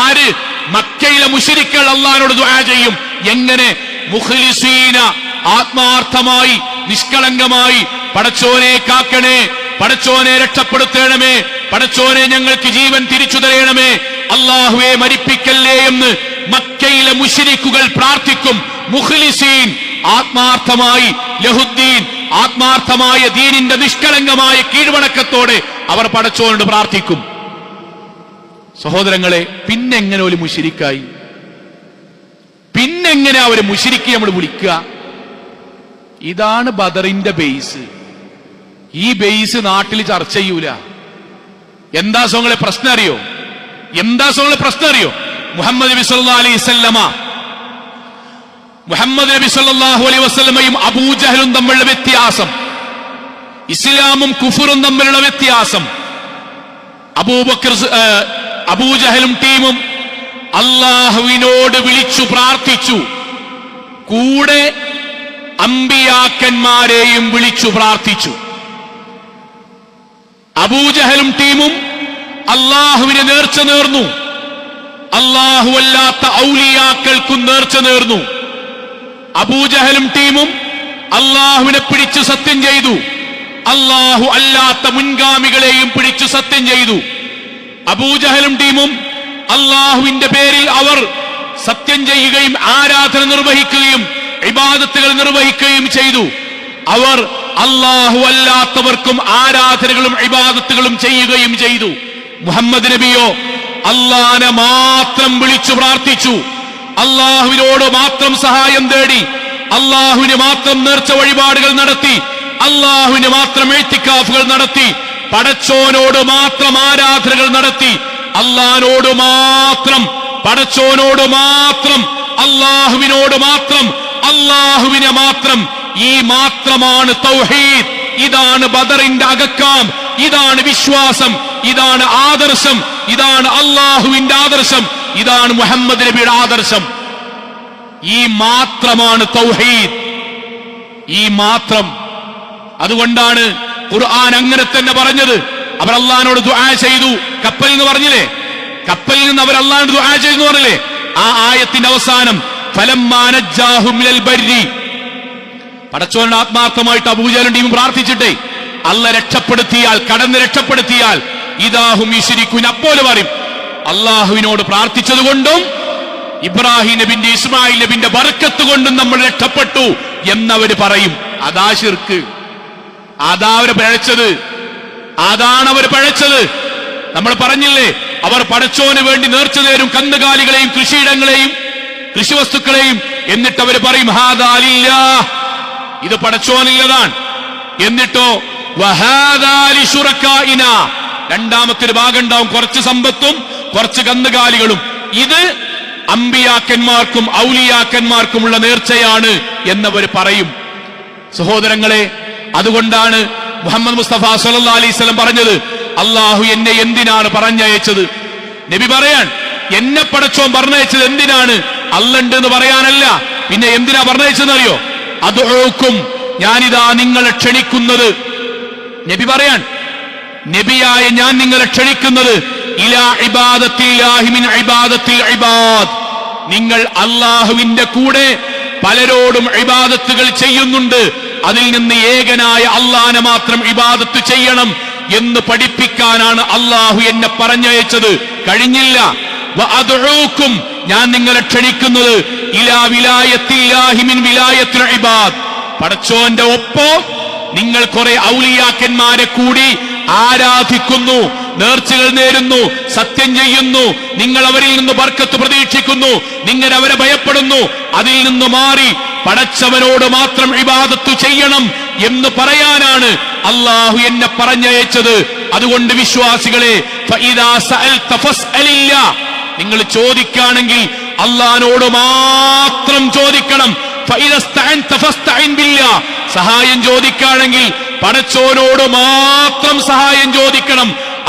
ആര്? മക്കയിലെ മുശ്രിക്കുകൾ അല്ലാഹുവിനോട് ദുആ ചെയ്യും. എങ്ങനെ? മുഖ്ലിസീന, ആത്മാർത്ഥമായി, നിഷ്കളങ്കമായി, പടച്ചോനെ കാക്കണേ, പടച്ചോനെ രക്ഷപ്പെടുത്തണമേ, പടച്ചോനെ ഞങ്ങൾക്ക് ജീവൻ തിരിച്ചു തരണമേ, അല്ലാഹുവെ മരിപ്പിക്കല്ലേ എന്ന് മക്കയിലെ മുശ്രിക്കുകൾ പ്രാർത്ഥിക്കും. മുഖ്ലിസീൻ, ആത്മാർത്ഥമായി, ലഹുദ്ദീൻ, ആത്മാർത്ഥമായ ദീനിന്റെ നിഷ്കളങ്കമായ കീഴ്വണക്കത്തോടെ അവർ പടച്ചോനോട് പ്രാർത്ഥിക്കും. സഹോദരങ്ങളെ, പിന്നെങ്ങനെ ഒരു മുശ്രിക്കായി? പിന്നെങ്ങനെ അവര് മുശ്രിക്ക് നമ്മൾ വിളിക്കുക? ഇതാണ് ബദറിന്റെ ബേസ്. ഈ ബേസ് നാട്ടിൽ ചർച്ച ചെയ്യൂല. എന്താ സോങ്ങളെ പ്രശ്നം അറിയോ? മുഹമ്മദ് നബി സല്ലല്ലാഹു അലൈഹി വസല്ലമയും അബൂജഹലും തമ്മിലുള്ള വ്യത്യാസം, ഇസ്ലാമും കുഫറും തമ്മിലുള്ള വ്യത്യാസം. അബൂജഹലും ടീമും അല്ലാഹുവിനോട് വിളിച്ചു പ്രാർത്ഥിച്ചു, കൂടെ അമ്പിയാക്കന്മാരെയും വിളിച്ചു പ്രാർത്ഥിച്ചു. അബൂജഹലും ടീമും അല്ലാഹുവിനെ നേർച്ച നേർന്നു, അല്ലാഹു അല്ലാത്ത ഔലിയാക്കൾക്കും നേർച്ച നേർന്നു. അബൂജഹലും ടീമും അല്ലാഹുവിനെ പിടിച്ചു സത്യം ചെയ്തു, അല്ലാഹു അല്ലാത്ത മുൻഗാമികളെയും പിടിച്ചു സത്യം ചെയ്തു. അബൂജഹലും ടീമും അല്ലാഹുവിന്റെ പേരിൽ അവർ സത്യം ചെയ്യുകയും ആരാധന നിർവഹിക്കുകയും ഇബാദത്തുകൾ നിർവഹിക്കുകയും ചെയ്തു. അവർ അല്ലാഹു അല്ലാത്തവർക്കും ആരാധനകളും ഇബാദത്തുകളും ചെയ്യുകയും ചെയ്തു. മുഹമ്മദ് നബിയോ അല്ലാഹനെ മാത്രം വിളിച്ചു പ്രാർത്ഥിച്ചു, അല്ലാഹുവിനോട് മാത്രം സഹായം തേടി, അല്ലാഹുവിന് മാത്രം നേർച്ച വഴിപാടുകൾ നടത്തി, അല്ലാഹുവിന് മാത്രം ഇഅ്തികാഫുകൾ നടത്തി, പടച്ചോനോട് മാത്രം ആരാധനകൾ നടത്തി, അല്ലാഹുവിനോട് മാത്രം, പടച്ചോനോട് മാത്രം, അല്ലാഹുവിനോട് മാത്രം, അല്ലാഹുവിനെ മാത്രം. ഈ മാത്രമാണ് തൗഹീദ്. ഇതാണ് ബദറിന്റെ അകക്കാം, ഇതാണ് വിശ്വാസം, ഇതാണ് ആദർശം, ഇതാണ് അല്ലാഹുവിന്റെ ആദർശം, ഇതാണ് മുഹമ്മദ് നബിയുടെ ആദർശം. ഈ മാത്രമാണ് തൗഹീദ്, ഈ മാത്രം. അതുകൊണ്ടാണ് ഖുർആൻ അങ്ങനെ തന്നെ പറഞ്ഞത്. അവർ അല്ലാഹുവിനോട് ദുആ ചെയ്തു. കപ്പലിൽ നിന്ന് പറഞ്ഞില്ലേ, കപ്പലിൽ നിന്ന് അവർ അല്ലാഹുവിനോട് ദുആ ചെയ്തു പറഞ്ഞില്ലേ? ആ ആയത്തിന്റെ അവസാനം ഫലമ്മാ നജ്ജാഹും മിനൽ ബർരി, പടച്ചോനോട് ആത്മാർത്ഥമായിട്ട് അബൂജഹലും ടീമും പ്രാർത്ഥിച്ചിട്ടേ അല്ല രക്ഷപ്പെടുത്തിയാൽ, കടന്ന് രക്ഷപ്പെടുത്തിയാൽ, ഇദാഹും യുശ്രികൂൻ, അപ്പോൾ പറയും അല്ലാഹുവിനോട് പ്രാർത്ഥിച്ചത് കൊണ്ടും ഇബ്രാഹിം നബിന്റെ ഇസ്മായിൽ നബിന്റെ ബർക്കത്ത് കൊണ്ടും നമ്മൾ രക്ഷപ്പെട്ടു എന്നവര് പറയും. അതാ ശിർക്ക്, അതാ അവര് പിഴച്ചത്, അതാണ് അവർ പിഴച്ചത്. നമ്മൾ പറഞ്ഞില്ലേ, അവർ പടച്ചോന് വേണ്ടി നേർച്ച നേരും കന്നുകാലികളെയും കൃഷിയിടങ്ങളെയും കൃഷിവസ്തുക്കളെയും. എന്നിട്ട് അവർ പറയും ഹാദാ ലില്ലാഹ്, ഇത് പടച്ചോനുള്ളതാണ്. എന്നിട്ടോ വഹാദാ ലിശുറകാഇനാ, രണ്ടാമത്തെ ഒരു ഭാഗം ഉണ്ടാവും, കുറച്ച് സമ്പത്തും കുറച്ച് കന്നുകാലികളും. ഇത് അമ്പിയാക്കന്മാർക്കും ഔലിയാക്കന്മാർക്കുമുള്ള നേർച്ചയാണ് എന്നവർ പറയും. സഹോദരങ്ങളെ, അതുകൊണ്ടാണ് മുഹമ്മദ് മുസ്തഫ സല്ലല്ലാഹു അലൈഹി വസല്ലം പറഞ്ഞത്, അല്ലാഹു എന്നെ എന്തിനാണ് പറഞ്ഞയച്ചത്? നബി പറയാൻ, എന്നെ പടച്ചോൻ പറഞ്ഞയച്ചത് എന്തിനാണ്? അല്ലണ്ട് എന്ന് പറയാനല്ല. പിന്നെ എന്തിനാ പറഞ്ഞയച്ചെന്നറിയോ? അദ്ഉക്കും, ഞാനിതാ നിങ്ങളെ ക്ഷണിക്കുന്നത്. നബി പറയാൻ, നബിയായ ഞാൻ നിങ്ങളെ ക്ഷണിക്കുന്നത് ഇലാ ഇബാദത്തില്ലാഹി മിൻ ഇബാദത്തിൽ ഇബാദ്. നിങ്ങൾ അല്ലാഹുവിന്റെ കൂടെ പലരോടും ഇബാദത്തുകൾ ചെയ്യുന്നുണ്ട്, അതിൽ നിന്ന് ഏകനായ അള്ളാനെ മാത്രം ഇബാദത്ത് ചെയ്യണം എന്ന് പഠിപ്പിക്കാനാണ് അള്ളാഹു എന്നെ പറഞ്ഞയച്ചത്. കഴിഞ്ഞില്ല. വഅദ്ഉക്കും, ഞാൻ നിങ്ങളെ ക്ഷണിക്കുന്നത് ഇലാ വിലായത്തില്ലാഹി മിൻ വിലായത്തിൽ ഇബാദ്, പടച്ചോന്റെ ഒപ്പം നിങ്ങൾ കുറെ ഔലിയാക്കന്മാരെ കൂടി ആരാധിക്കുന്നു, നേർച്ചകൾ നേരുന്നു, സത്യം ചെയ്യുന്നു, നിങ്ങൾ അവരിൽ നിന്ന് ബർക്കത്ത് പ്രതീക്ഷിക്കുന്നു, നിങ്ങൾ അവരെ ഭയപ്പെടുന്നു. അതിൽ നിന്ന് മാറി പടച്ചവനോട് മാത്രം ഇബാദത്ത് ചെയ്യണം എന്ന് പറയാനാണ് അള്ളാഹു എന്നെ പറഞ്ഞയച്ചത്. അതുകൊണ്ട് വിശ്വാസികളെ, ഫഇദാ സഅൽത ഫസ്അലില്ലാ, നിങ്ങൾ ചോദിക്കുകയാണെങ്കിൽ അള്ളാഹുവോട് മാത്രം ചോദിക്കണം. ഫഇദസ്തഅൻത ഫസ്തഇൻ ബില്ലാ, സഹായം ചോദിക്കുകയാണെങ്കിൽ പടച്ചോനോട് മാത്രം സഹായം ചോദിക്കണം.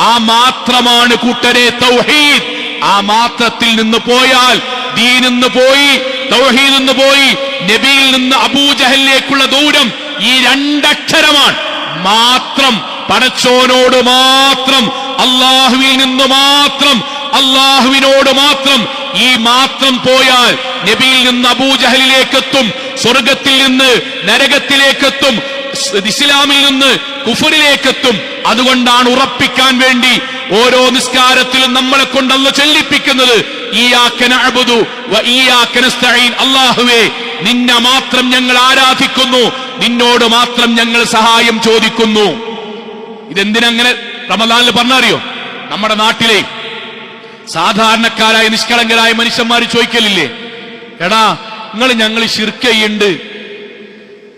ആ മാത്രമാണ് കൂട്ടരെ തൗഹീദ്. ആ മാത്രത്തിൽ നിന്ന് പോയാൽ ദീനിൽ നിന്ന് പോയി, തൗഹീദിൽ നിന്ന് പോയി, നബിയിൽ നിന്ന് അബൂജഹലിലേക്കുള്ള ദൂരം ഈ രണ്ടക്ഷരമാണ്. മാത്രം, പടച്ചോനോട് മാത്രം, അള്ളാഹുവിൽ നിന്ന് മാത്രം, അള്ളാഹുവിനോട് മാത്രം. ഈ മാത്രം പോയാൽ നബിയിൽ നിന്ന് അബൂജഹലിലേക്കെത്തും, സ്വർഗത്തിൽ നിന്ന് നരകത്തിലേക്കെത്തും, ഇസ്ലാമിൽ നിന്ന് കുഫറിലേക്കെത്തും. അതുകൊണ്ടാണ് ഉറപ്പിക്കാൻ വേണ്ടി ഓരോ നിസ്കാരത്തിലും നമ്മളെ കൊണ്ട് അല്ലാഹു ചൊല്ലിപ്പിക്കുന്നത്, ഇയ്യാക നഅ്ബുദു വ ഇയ്യാക നസ്തഈൻ, അല്ലാഹുവേ നിന്നെ മാത്രം ഞങ്ങൾ ആരാധിക്കുന്നു, നിന്നോട് മാത്രം ഞങ്ങൾ സഹായം ചോദിക്കുന്നു. ഇതെന്തിനങ്ങനെ റമദാനിൽ പറഞ്ഞറിയോ? നമ്മുടെ നാട്ടിലെ സാധാരണക്കാരായ നിഷ്കളങ്കരായ മനുഷ്യന്മാർ ചോദിക്കലില്ലേ, എടാ ഞങ്ങൾ ശിർക്ക് ചെയ്യുന്നുണ്ട്,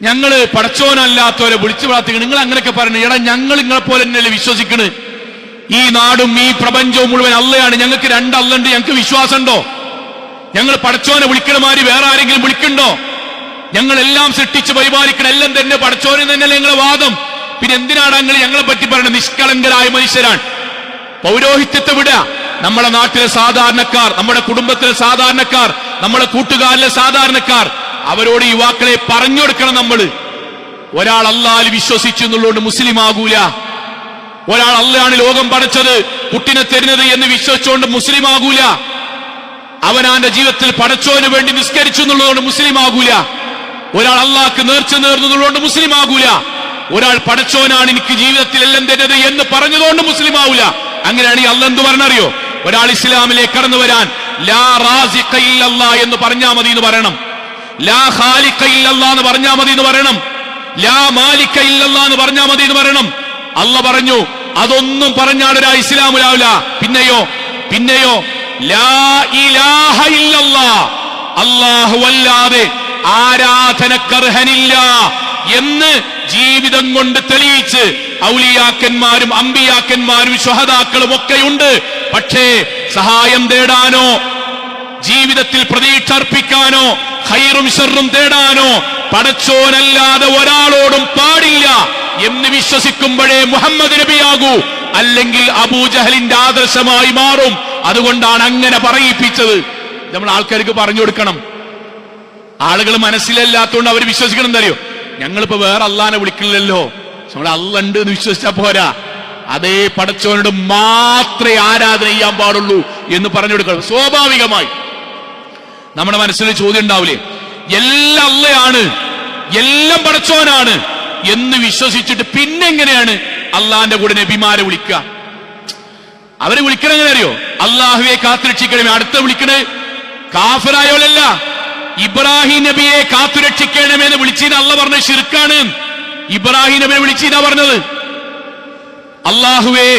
ഞങ്ങള് പടച്ചോനല്ലാത്തവരെ വിളിച്ചു പ്രാർത്ഥിക്കണം, നിങ്ങൾ അങ്ങനെയൊക്കെ പറഞ്ഞു. എടാ ഞങ്ങൾ നിങ്ങളെ പോലെ തന്നെയല്ലേ വിശ്വസിക്കണ്? ഈ നാടും ഈ പ്രപഞ്ചവും മുഴുവൻ അള്ളയാണ്, ഞങ്ങൾക്ക് രണ്ട് അള്ളുണ്ട്, ഞങ്ങൾക്ക് വിശ്വാസമുണ്ടോ? ഞങ്ങൾ പടച്ചോനെ വിളിക്കണമാതിരി വേറെ ആരെങ്കിലും വിളിക്കണ്ടോ? ഞങ്ങളെല്ലാം സൃഷ്ടിച്ച് പരിപാലിക്കണം, എല്ലാം തന്നെ പടച്ചോനെ തന്നെയല്ലേ ഞങ്ങളെ വാദം. പിന്നെ എന്തിനാണ് ഞങ്ങളെ പറ്റി പറയുന്നത്? നിഷ്കളങ്കരായ മനുഷ്യരാണ്. പൗരോഹിത്യത്തെ വിടുക. നമ്മുടെ നാട്ടിലെ സാധാരണക്കാർ, നമ്മുടെ കുടുംബത്തിലെ സാധാരണക്കാർ, നമ്മുടെ കൂട്ടുകാരിലെ സാധാരണക്കാർ, അവരോട് യുവാക്കളെ പറഞ്ഞു കൊടുക്കണം. നമ്മൾ ഒരാൾ അല്ലാഹുവിൽ വിശ്വസിച്ചു എന്നുള്ളതുകൊണ്ട് മുസ്ലിം ആകൂല. ഒരാൾ അല്ലാഹുവാണ് ലോകം പടച്ചത്, കുട്ടിനെ തരുന്നത് എന്ന് വിശ്വസിച്ചുകൊണ്ട് മുസ്ലിം ആകൂല. അവനാന്റെ ജീവിതത്തിൽ പടച്ചോന് വേണ്ടി നിസ്കരിച്ചു എന്നുള്ളതുകൊണ്ട് മുസ്ലിം ആകൂല. ഒരാൾ അല്ലാഹ്ക്ക് നേർച്ച നേർന്നതുകൊണ്ട് മുസ്ലിം ആകൂല. ഒരാൾ പടച്ചോനാണ് എനിക്ക് ജീവിതത്തിൽ എല്ലാം തരുന്നത് എന്ന് പറഞ്ഞതുകൊണ്ട് മുസ്ലിം ആവൂല. അങ്ങനെയാണെങ്കിൽ അല്ലാഹ് എന്ത് പറഞ്ഞറിയോ? ഒരാൾ ഇസ്ലാമിലേക്ക് കടന്നു വരാൻ ലാ റാസിഖ ഇല്ലല്ലാഹ് എന്ന് പറഞ്ഞാൽ മതി എന്ന് പറയണം, ലാ ഖാലിഖ ഇല്ലല്ലാഹ് എന്ന് പറഞ്ഞാൽ മതി എന്ന് പറയണം, ലാ മാലിക ഇല്ലല്ലാഹ് എന്ന് പറഞ്ഞാൽ മതി എന്ന് പറയണം. അല്ലാഹ് പറഞ്ഞു അതൊന്നും പറഞ്ഞാൽ ഒരാ ഇസ്ലാമിലാവില്ല. പിന്നെയോ ലാ ഇലാഹ ഇല്ലല്ലാഹ്, അല്ലാഹു അല്ലാതെ ആരാധനക്കർഹനില്ല എന്ന് ജീവിതം കൊണ്ട് തെളിയിച്ച് ഔലിയാക്കന്മാരും അമ്പിയാക്കന്മാരും ശുഹദാക്കളും ഒക്കെയുണ്ട്. പക്ഷേ സഹായം തേടാനോ ജീവിതത്തിൽ പ്രതീക്ഷ അർപ്പിക്കാനോ ഖൈറും ശർറും തേടാനോ പടച്ചോനല്ലാതെ ഒരാളോടും പാടില്ല എന്ന് വിശ്വസിക്കുമ്പോഴേ മുഹമ്മദ് നബിയാകൂ, അല്ലെങ്കിൽ അബൂജഹലിന്റെ ആദർശമായി മാറും. അതുകൊണ്ടാണ് അങ്ങനെ പറയിപ്പിച്ചത്. നമ്മൾ ആൾക്കാർക്ക് പറഞ്ഞു കൊടുക്കണം. ആളുകൾ മനസ്സിലല്ലാത്തതുകൊണ്ട് അവർ വിശ്വസിക്കണം. എന്തറിയോ? ഞങ്ങളിപ്പോ വേറെ അള്ളാനെ വിളിക്കില്ലല്ലോ, നമ്മൾ അള്ളാഹ് ഉണ്ട് എന്ന് വിശ്വസിച്ചാ പോരാ, അതേ പടച്ചോനോട് മാത്രമേ ആരാധന ചെയ്യാൻ പാടുള്ളൂ എന്ന് പറഞ്ഞു കൊടുക്കണം. സ്വാഭാവികമായി നമ്മുടെ മനസ്സിൽ ചോദ്യം ഉണ്ടാവില്ലേ, എല്ലാം അള്ളയാണ്, എല്ലാം പടച്ചോനാണ് എന്ന് വിശ്വസിച്ചിട്ട് പിന്നെ എങ്ങനെയാണ് അള്ളാന്റെ കൂടെ നബിമാരെ വിളിക്കുക? അവരെ വിളിക്കണ എങ്ങനെ അറിയോ? അള്ളാഹുവെ കാത്തുരക്ഷിക്കണമേ. അടുത്ത വിളിക്കണേ കാഫിറായോലല്ല, ഇബ്രാഹിം നബിയെ കാത്തുരക്ഷിക്കണമെന്ന് വിളിച്ചത് അള്ളാഹ് പറഞ്ഞ ശിർക്കാണ്. ഇബ്രാഹിം നബിയെ വിളിച്ചതാ പറഞ്ഞത്. അള്ളാഹുവേ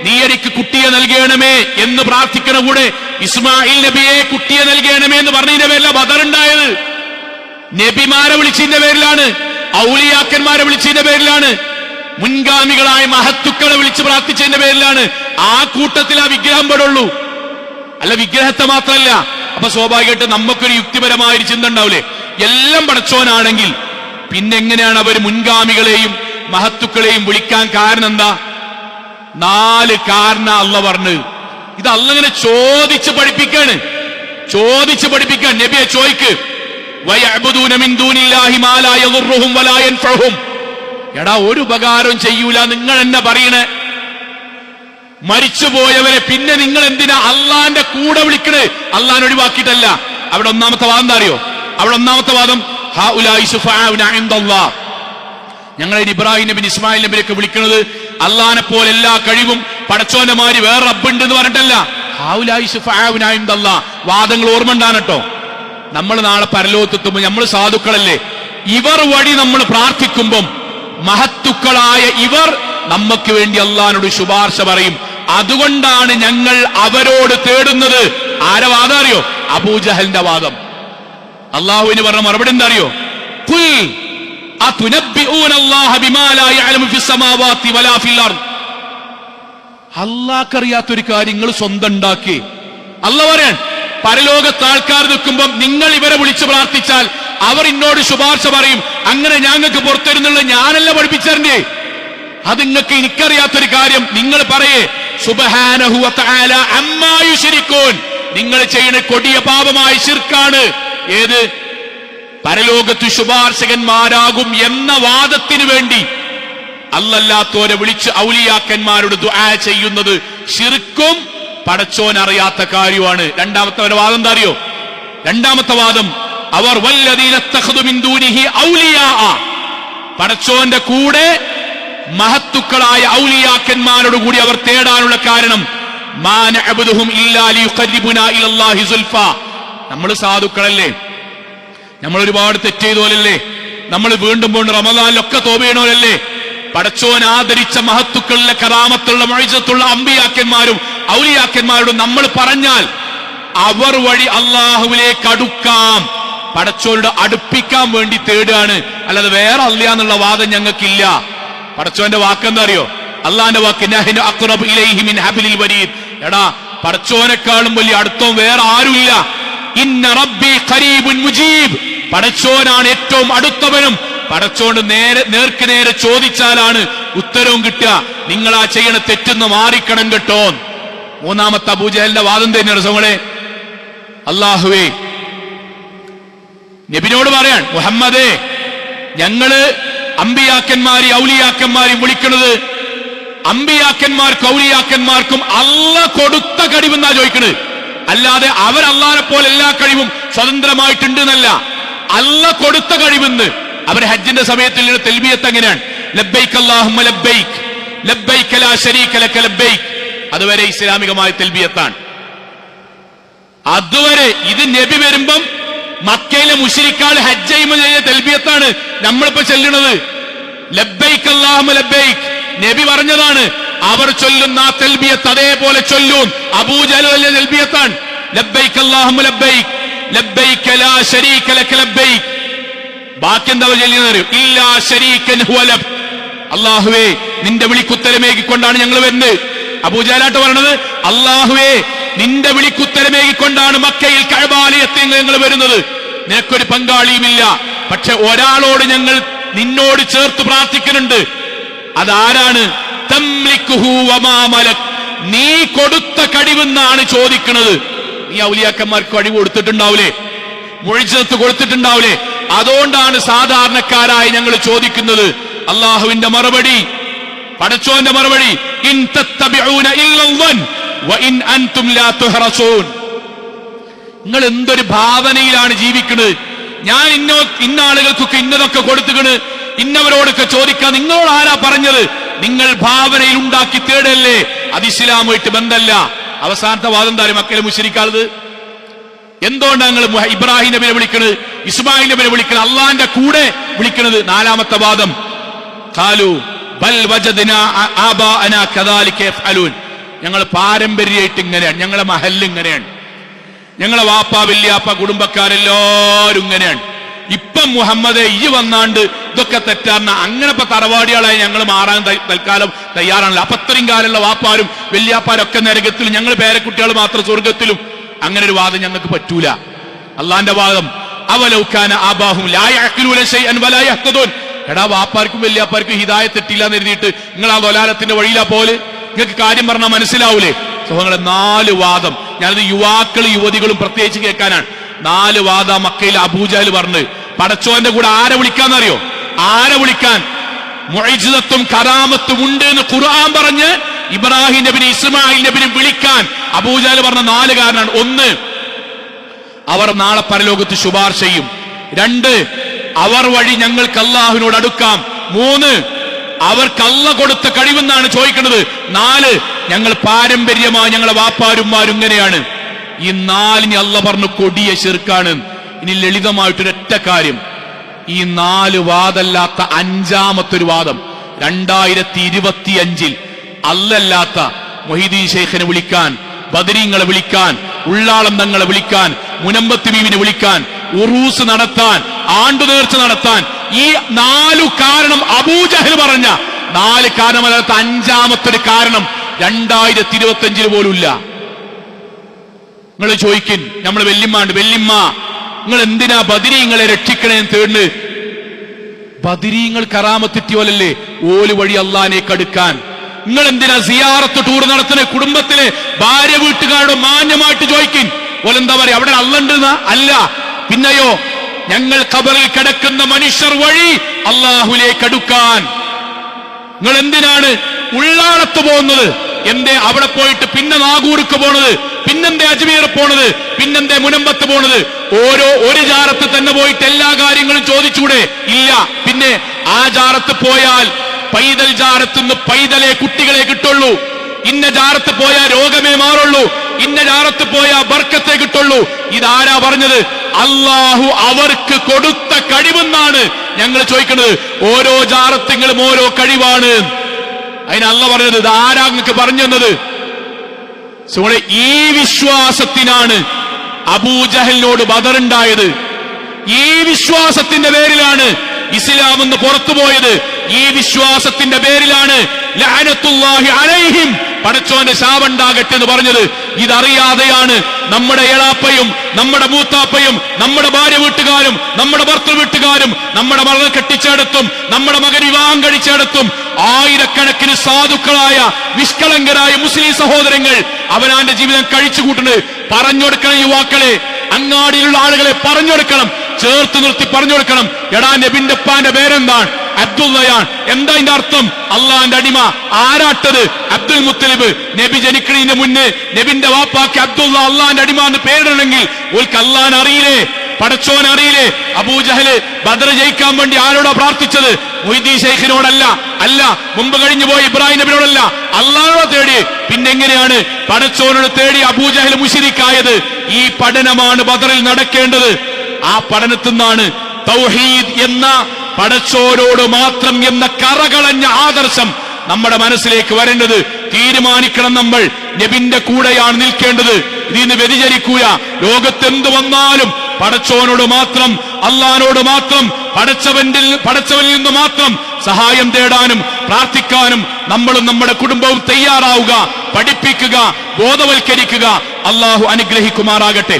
നീ എനിക്ക് കുട്ടിയെ നൽകണമേ എന്ന് പ്രാർത്ഥിക്കണ കൂടെ ഇസ്മായിൽ നബിയെ കുട്ടിയെ നൽകണമേ എന്ന് പറഞ്ഞതിന്റെ പേരിലാണ് ബദർ ഉണ്ടായത്. നബിമാരെ വിളിച്ചതിന്റെ പേരിലാണ്, ഔലിയാക്കന്മാരെ വിളിച്ചതിന്റെ പേരിലാണ്, മുൻഗാമികളായ മഹത്തുക്കളെ വിളിച്ച് പ്രാർത്ഥിച്ചതിന്റെ പേരിലാണ്. ആ കൂട്ടത്തിൽ ആ വിഗ്രഹം പെടുള്ളൂ, അല്ല വിഗ്രഹത്തെ മാത്രമല്ല. അപ്പൊ സ്വാഭാവികമായിട്ട് നമുക്കൊരു യുക്തിപരമായൊരു ചിന്ത ഉണ്ടാവില്ലേ, എല്ലാം പടച്ചോനാണെങ്കിൽ പിന്നെ എങ്ങനെയാണ് അവർ മുൻഗാമികളെയും മഹത്തുക്കളെയും വിളിക്കാൻ കാരണം? എന്താ? 4 കാരണം അള്ളാഹ് പറഞ്ഞു. ഇത് അള്ളാഹ് ഇങ്ങനെ ചോദിച്ച് പഠിപ്പിക്കാണ്, ചോദിച്ച് പഠിപ്പിക്കാൻ. നബിയെ ചോദിക്ക്, വയഅ്ബുദൂന മിൻ ദൂനില്ലാഹി മാ ലാ യദുർറുഹും വലാ യൻഫഉഹും. എടാ ഒരു ഉപകാരവും ചെയ്യൂല നിങ്ങൾ എന്നെ പറയണേ, മരിച്ചുപോയവരെ പിന്നെ നിങ്ങൾ എന്തിനാ അള്ളാന്റെ കൂടെ വിളിക്കണേ? അള്ളാൻ ഒഴിവാക്കിയിട്ടല്ല. അവിടെ ഒന്നാമത്തെ വാദം എന്താ അറിയോ? അവിടെ ഒന്നാമത്തെ വാദം ഹൗലാഇ ശുഫാഉന ഇൻദല്ലാഹ്, ഞങ്ങളെ ഇബ്രാഹിം നബി ഇസ്മായിൽ നബിയൊക്കെ വിളിക്കുന്നത് അള്ളാനെ പോലെ എല്ലാ കഴിവും പടച്ചോന്റെ മാതിരി വേറെ റബ്ബുണ്ട് എന്ന് പറഞ്ഞിട്ടല്ല. വാദങ്ങൾ ഓർമ്മ ഉണ്ടാണ് കേട്ടോ. നമ്മൾ നാളെ പരലോകത്തെത്തുമ്പോൾ നമ്മൾ സാധുക്കളല്ലേ, ഇവർ വഴി നമ്മൾ പ്രാർത്ഥിക്കുമ്പം മഹത്തുക്കളായ ഇവർ നമുക്ക് വേണ്ടി അള്ളാഹിനോട് ശുപാർശ പറയും. അതുകൊണ്ടാണ് ഞങ്ങൾ അവരോട് തേടുന്നത്. ആരെ വാദം അറിയോ? അബൂജഹലിന്റെ വാദം. അള്ളാഹുവിന് പറഞ്ഞ മറുപടി എന്താ അറിയോ? അള്ളാഹ്ക്കറിയാത്തൊരു കാര്യം നിങ്ങൾ സ്വന്തം ഉണ്ടാക്കി. അള്ളാഹ് പറയാൻ പരലോകത്ത് ആൾക്കാർ നിൽക്കുമ്പോൾ നിങ്ങൾ ഇവരെ വിളിച്ചു പ്രാർത്ഥിച്ചാൽ അവർ എന്നോട് ശുപാർശ പറയും. അങ്ങനെ ഞങ്ങൾക്ക് പുറത്തരുന്നുള്ള ഞാനല്ല പഠിപ്പിച്ചേ. അത് നിങ്ങൾക്ക് എനിക്കറിയാത്തൊരു കാര്യം നിങ്ങൾ പറയേ സുബ്ഹാനഹു വ തആല അമ്മാ യുശ്രികൂൻ. നിങ്ങൾ ചെയ്യുന്ന കൊടിയ പാപമായ ശിർക്കാണ്. ഏത്? പരലോകത്ത് ശുപാർശകന്മാരാകും എന്ന വാദത്തിന് വേണ്ടി അല്ലല്ലാത്തോരെ വിളിച്ച് ഔലിയാക്കന്മാരോട് ദുആ ചെയ്യുന്നത് ശിർക്കും പടച്ചോൻ അറിയാത്ത കാര്യമാണ്. രണ്ടാമത്തെ വാദം എന്താ അറിയോ? രണ്ടാമത്തെ വാദം അവർ വല്ലദീന തഖദു മിൻ ദൂനിഹി ഔലിയാ, പടച്ചോന്റെ കൂടെ മഹത്തുക്കളായ ഔലിയാക്കന്മാരോട് കൂടി അവർ തേടാനുള്ള കാരണം മാ നഅബ്ദുഹും ഇല്ലാ ലിയുഖർരിബുനാ ഇലല്ലാഹി സുൽഫ. നമ്മൾ സാധുക്കളല്ലേ, നമ്മൾ ഒരുപാട് തെറ്റ് ചെയ്തോലല്ലേ, നമ്മൾ വീണ്ടും വീണ്ടും റമദാനിലൊക്കെ തൗബ ചെയ്യണോലല്ലേ. പടച്ചോൻ ആദരിച്ച മഹത്തുക്കളിലെ കറാമത്തുള്ള മുഅ്ജിസത്തുള്ള അമ്പിയാക്കന്മാരും ഔലിയാക്കന്മാരോടും നമ്മൾ പറഞ്ഞാൽ അവർ വഴി അള്ളാഹുവിലേക്ക് അടുക്കാം, പടച്ചോനോട് അടുപ്പിക്കാൻ വേണ്ടി തേടുകയാണ്. അല്ലാതെ വേറെ അല്ല എന്നുള്ള വാദം ഞങ്ങൾക്കില്ല. പടച്ചോന്റെ വാക്കെന്താ അറിയോ? അള്ളാന്റെ വാക്ക് നഹ്നു അഖ്റബു ഇലൈഹി മിൻ ഹബ്ലിൽ വരീദ്. എടാ, പടച്ചോനെക്കാളും വലിയ അടുത്തം വേറെ ആരുമില്ല. ഇന്ന റബ്ബി ഖരീബുൻ മുജീബ്. പടച്ചോനാണ് ഏറ്റവും അടുത്തവനും. പടച്ചോണ്ട് നേർക്ക് നേരെ ചോദിച്ചാലാണ് ഉത്തരവും കിട്ടുക. നിങ്ങൾ ആ ചെയ്യണ തെറ്റെന്ന് മാറിക്കണം കേട്ടോ. മൂന്നാമത്തെ അബൂജഹലിന്റെ വാദം തന്നെയാണ് സോങ്ങളെ. അല്ലാഹുവേ, നബിനോട് പറയാൻ മുഹമ്മദേ, ഞങ്ങള് അമ്പിയാക്കന്മാരെയും ഔലിയാക്കന്മാരെയും വിളിക്കുന്നത് അമ്പിയാക്കന്മാർക്കും ഔലിയാക്കന്മാർക്കും അള്ളാഹ് കൊടുത്ത കഴിവെന്നാ ചോദിക്കണത്. അല്ലാതെ അവർ അള്ളാഹിനെ പോലെ എല്ലാ കഴിവും സ്വതന്ത്രമായിട്ടുണ്ട് എന്നല്ല, അള്ളാഹ് കൊടുത്ത കഴിവെന്ന്. അവർ ഹജ്ജിന്റെ സമയത്തിൽ തൽബിയത്ത് എങ്ങനെയാണ്? ലബ്ബൈക അല്ലാഹുമ്മ ലബ്ബൈക ലബ്ബൈക ലാ ശരീക ലക ലബ്ബൈക. അതുവരെ ഇസ്ലാമികമായ തൽബിയത്താണ്. അതുവരെ ഇത് നബി വരുമ്പം മക്കയിലെ മുശ്രിക്കുകൾ ഹജ്ജ് ചെയ്യുമ്പോൾ ചെയ്ത തൽബിയത്താണ് നമ്മളിപ്പോ ചെല്ലുന്നത്. ലബ്ബൈക അല്ലാഹുമ്മ ലബ്ബൈക നബി പറഞ്ഞതാണ്. അവർ ചൊല്ലുന്ന ആ തൽബിയത്ത് അതേപോലെ ചൊല്ലും. അബൂജഹൽ വലിയ തൽബിയത്താണ്. ലബ്ബൈക അല്ലാഹുമ്മ ലബ്ബൈക ലബ്ബൈക ലാ ശരീക ലക ലബ്ബൈക. ബാക്കി എന്താ ചൊല്ലുന്നത്? ഇല്ലാ ശരീകൻ ഹുവ ലക്. അല്ലാഹുവേ, നിന്റെ വിളിക്കുത്തരമേകിക്കൊണ്ടാണ് ഞങ്ങൾ വരുന്നത്. അബൂജഹലാട്ട് പറഞ്ഞത്, അല്ലാഹുവേ, നിന്റെ വിളിക്കുത്തരമേകിക്കൊണ്ടാണ് മക്കയിൽ കഅബാലയത്തിൽ ഞങ്ങൾ വരുന്നത്. നിനക്കൊരു പങ്കാളിയുമില്ല. പക്ഷെ ഒരാളോട് ഞങ്ങൾ നിന്നോട് ചേർത്ത് പ്രാർത്ഥിക്കുന്നുണ്ട്. അതാരാണ്? തംലിക്കുഹു വമാ മലക്. നീ കൊടുത്ത കഴിവെന്നാണ് ചോദിക്കുന്നത്. നീ ഔലിയാക്കന്മാർക്ക് കഴിവ് കൊടുത്തിട്ടുണ്ടാവൂലേ, മുഅ്ജിസത്ത് കൊടുത്തിട്ടുണ്ടാവൂലേ. അതുകൊണ്ടാണ് സാധാരണക്കാരായി ഞങ്ങൾ ചോദിക്കുന്നത്. അള്ളാഹുവിന്റെ മറുപടി, പടച്ചോന്റെ മറുപടി, ഇൻ തത്തബിഊന ഇല്ലൽ വ ഇൻ അൻതും ലാ തുഹറസൂൻ. നിങ്ങൾ എന്തൊരു ഭാവനയിലാണ് ജീവിക്കുന്നത്. ഞാൻ ഇന്ന ആളുകൾക്കൊക്കെ ഇന്നതൊക്കെ കൊടുത്തുകണ്, ഇന്നവരോടൊക്കെ ചോദിക്കാൻ നിങ്ങളോട് ആരാ പറഞ്ഞത്? നിങ്ങൾ ഭാവനയിൽ ഉണ്ടാക്കി തേടല്ലേ. അത് ഇസ്ലാമായിട്ട് ബന്ധമല്ല. അവസാനത്തെ വാദം എന്താ? മക്കയിലെ മുശ്രിക്കുകൾ എന്തുകൊണ്ടാണ് ഞങ്ങൾ ഇബ്രാഹിം നബിയെ വിളിക്കുന്നത്, ഇസ്മായിൽ നബിയെ വിളിക്കുന്നത്, അള്ളാന്റെ കൂടെ വിളിക്കുന്നത്? നാലാമത്തെ വാദം, ഖാലു ബൽ വജദ്നാ ആബാഅനാ കദാലിക യഫ്അലൂൻ. ഞങ്ങൾ പാരമ്പര്യമായിട്ട് ഇങ്ങനെയാണ്, ഞങ്ങളെ മഹല്ല് ഇങ്ങനെയാണ്, ഞങ്ങളെ വാപ്പ വല്യാപ്പ കുടുംബക്കാരെല്ലാവരും ഇങ്ങനെയാണ്. ഇപ്പം മുഹമ്മദെ ഈ വന്നാണ്ട് ഇതൊക്കെ തെറ്റാറിന അങ്ങനെ ഇപ്പൊ തറവാടികളായി ഞങ്ങൾ മാറാൻ തൽക്കാലം തയ്യാറാണല്ലോ. അപ്പൊ അത്രയും കാലമുള്ള വാപ്പാരും വല്യാപ്പാരൊക്കെ നരകത്തിലും ഞങ്ങൾ പേരക്കുട്ടികൾ മാത്രം സ്വർഗത്തിലും. അങ്ങനെ ഒരു വാദം ഞങ്ങൾക്ക് പറ്റൂല. അള്ളാന്റെ വാദം, അവലൗകാന ആബാഹും ലാ യഅഖിലൂന ശൈഅൻ വലാ യഹ്തദൂൻ. എടാ, വാപ്പാർക്കും വല്യാപ്പാർക്കും ഹിദായത്ത് എത്തില്ല എന്ന് എഴുതിയിട്ട് നിങ്ങൾ ആ ദലാലത്തിന്റെ വഴിയിലാ പോലെ. നിങ്ങൾക്ക് കാര്യം പറഞ്ഞാൽ മനസ്സിലാവൂലേ? സുഹൃത്തുക്കളെ, 4 വാദം. ഞാനത് യുവാക്കളും യുവതികളും പ്രത്യേകിച്ച് കേൾക്കാനാണ്. 4 വാദം മക്കയിൽ അബൂജഹൽ പറഞ്ഞ്. പടച്ചോന്റെ കൂടെ ആരെ വിളിക്കാന്നറിയോ? ആരെ വിളിക്കാൻ? മുഅ്ജിസത്തും കറാമത്തും ഉണ്ട് എന്ന് ഖുർആൻ പറഞ്ഞ് ഇബ്രാഹിം നബിനെ ഇസ്മായിൽ നബിനെ വിളിക്കാൻ അബൂജഹൽ പറഞ്ഞ 4 കാരണമാണ്. 1, അവർ നാളെ പരലോകത്ത് ശുപാർശ ചെയ്യും. 2, അവർ വഴി ഞങ്ങൾക്ക് അല്ലാഹുവിനോട് അടുക്കാം. 3 അവർക്ക് അള്ള കൊടുത്ത കഴിവെന്നാണ് ചോദിക്കുന്നത്. 4 ഞങ്ങൾ പാരമ്പര്യമായി ഞങ്ങളെ വാപ്പാരുമാരും ഇങ്ങനെയാണ്. ഈ 4 അള്ള പറഞ്ഞു കൊടിയ ശിർക്കാണ്. ഇനി ലളിതമായിട്ടൊരൊറ്റ കാര്യം, ഈ 4 വാദമല്ലാത്ത 5ാമത്തെ ഒരു വാദം 2025 അല്ലല്ലാത്ത മൊഹീദ്ദീൻ ശൈഖിനെ വിളിക്കാൻ, ബദരീങ്ങളെ വിളിക്കാൻ, ഉള്ളാളം തങ്ങളെ വിളിക്കാൻ, മുനമ്പത്ത് ബീവിനെ വിളിക്കാൻ, ഉറൂസ് നടത്താൻ, ആണ്ടുനേർച്ച നടത്താൻ ഈ 4 കാരണം അബൂജഹൽ പറഞ്ഞ 4 കാരണമല്ലാത്ത 5ാമത്തെ ഒരു കാരണം 2025 പോലും ഇല്ല. നിങ്ങൾ ചോദിക്കും, നമ്മൾ വെല്ലിമ്മ നിങ്ങൾ എന്തിനാ ബദരീങ്ങളെ രക്ഷിക്കണേന്ന് തേടുന്നു? ബദരീങ്ങൾ കറാമത്തെറ്റിയോലല്ലേ ഓല് വഴി അള്ളാഹിനെ കടുക്കാൻ. നിങ്ങൾ എന്തിനാ സിയാറത്ത് ടൂർ നടത്തുന്ന? കുടുംബത്തിലെ ഭാര്യ വീട്ടുകാരോട് മാന്യമായിട്ട് ചോദിക്കും, ഓലെന്താ പറയാ അവിടെ അള്ളണ്ടെന്ന? അല്ല. പിന്നെയോ ഞങ്ങൾ ഖബറിൽ കിടക്കുന്ന മനുഷ്യർ വഴി അള്ളാഹുലേക്ക് അടുക്കാൻ. നിങ്ങൾ എന്തിനാണ് ഉള്ളാളത്ത് പോകുന്നത്? എന്തേ അവിടെ പോയിട്ട് പിന്നെ നാഗൂർക്ക് പോണത്? പിന്നെന്തേ അജ്മീർ പോണത്? പിന്നെന്തേ മുനമ്പത്ത് പോണത്? ഒരു ജാറത്ത് തന്നെ പോയിട്ട് എല്ലാ കാര്യങ്ങളും ചോദിച്ചൂടെ? ഇല്ല. പിന്നെ ആ ജാറത്ത് പോയാൽ പൈതൽ ജാറത്തുനിന്ന് പൈതലെ കുട്ടികളെ കിട്ടുള്ളൂ. ഇന്ന ജാറത്ത് പോയാൽ രോഗമേ മാറുള്ളൂ. ഇന്ന ജാറത്ത് പോയാൽ ബർക്കത്തെ കിട്ടുള്ളൂ. ഇതാരാ പറഞ്ഞത്? അള്ളാഹു അവർക്ക് കൊടുത്ത കഴിവെന്നാണ് ഞങ്ങൾ ചോദിക്കുന്നത്. ഓരോ ജാറത്തിങ്ങളും ഓരോ കഴിവാണ്. അതിന് അള്ള പറഞ്ഞത് ഇത് ആരാ നിങ്ങൾക്ക് പറഞ്ഞു തന്നത്? ഈ വിശ്വാസത്തിനാണ് അബൂജഹലിനോട് ബദറുണ്ടായത്. ഈ വിശ്വാസത്തിന്റെ പേരിലാണ് ഇസ്ലാം എന്ന് പുറത്തുപോയത്. ഈ വിശ്വാസത്തിന്റെ പേരിലാണ് ലഅനത്തുല്ലാഹി അലൈഹിം പടച്ചോന്റെ ശാപമുണ്ടാകട്ടെ എന്ന് പറഞ്ഞത്. ഇതറിയാതെയാണ് നമ്മുടെ എളാപ്പയും നമ്മുടെ മൂത്താപ്പയും നമ്മുടെ ഭാര്യ വീട്ടുകാരും നമ്മുടെ ഭർത്തൃ വീട്ടുകാരും നമ്മുടെ മകൾ കെട്ടിച്ചെടുത്തും നമ്മുടെ മകൻ വിവാഹം കഴിച്ചെടുത്തും ആയിരക്കണക്കിന് സാധുക്കളായ നിഷ്കളങ്കരായ മുസ്ലിം സഹോദരങ്ങൾ അവനാന്റെ ജീവിതം കഴിച്ചു കൂട്ടുന്നത്. പറഞ്ഞുകൊടുക്കണം യുവാക്കളെ, അങ്ങാടിയിലുള്ള ആളുകളെ പറഞ്ഞുകൊടുക്കണം, ചേർത്ത് നിർത്തി പറഞ്ഞുകൊടുക്കണം. എടാ നബിന്റെ ഉപ്പാന്റെ പേരെന്താണ്? അബ്ദുള്ളയാണ്. എന്താ ഇതിന്റെ അർത്ഥം? അള്ളാന്റെ അടിമ. ആരാട്ടത്? അബ്ദുൽ മുത്തലിബ്. നബി ജനിക്കണതിന് മുന്നേ നബിന്റെ വാപ്പാക്ക് അബ്ദുള്ള അള്ളാന്റെ അടിമ എന്ന് പേരിടണമെങ്കിൽ ഓൽക്ക് അള്ളാൻ അറിയില്ലേ? പടച്ചോൻ അറിയില്ലേ? അബൂജഹല് ബദർ ജയിക്കാൻ വേണ്ടി ആരോടാ പ്രാർത്ഥിച്ചത്? മൊഹീദ്ദീൻ ശൈഖിനോടല്ല. അല്ല, മുമ്പ് കഴിഞ്ഞു പോയി ഇബ്രാഹിം നബിയോടല്ല, അള്ളാഹോട് തേടി. പിന്നെങ്ങനെയാണ് പടച്ചോനോട് തേടി അബൂജഹൽ മുശ്രിക്കായത്? ഈ പഠനമാണ് ബദറിൽ നടക്കേണ്ടത്. ആ പഠനത്തിൽ നിന്നാണ് തൗഹീദ് എന്ന പടച്ചോനോട് മാത്രം എന്ന കറകളഞ്ഞ ആദർശം നമ്മുടെ മനസ്സിലേക്ക് വരേണ്ടത്. തീരുമാനിക്കണം, നമ്മൾ നബിന്റെ കൂടെയാണ് നിൽക്കേണ്ടത്. ഇതിന്ന് വ്യതിചലിക്കൂല. ലോകത്തെന്ത് വന്നാലും പടച്ചോനോട് മാത്രം, അള്ളാനോട് മാത്രം, പടച്ചവനിൽ നിന്ന് മാത്രം സഹായം തേടാനും പ്രാർത്ഥിക്കാനും നമ്മളും നമ്മുടെ കുടുംബവും തയ്യാറാവുക, പഠിപ്പിക്കുക, ബോധവൽക്കരിക്കുക. അള്ളാഹു അനുഗ്രഹിക്കുമാറാകട്ടെ.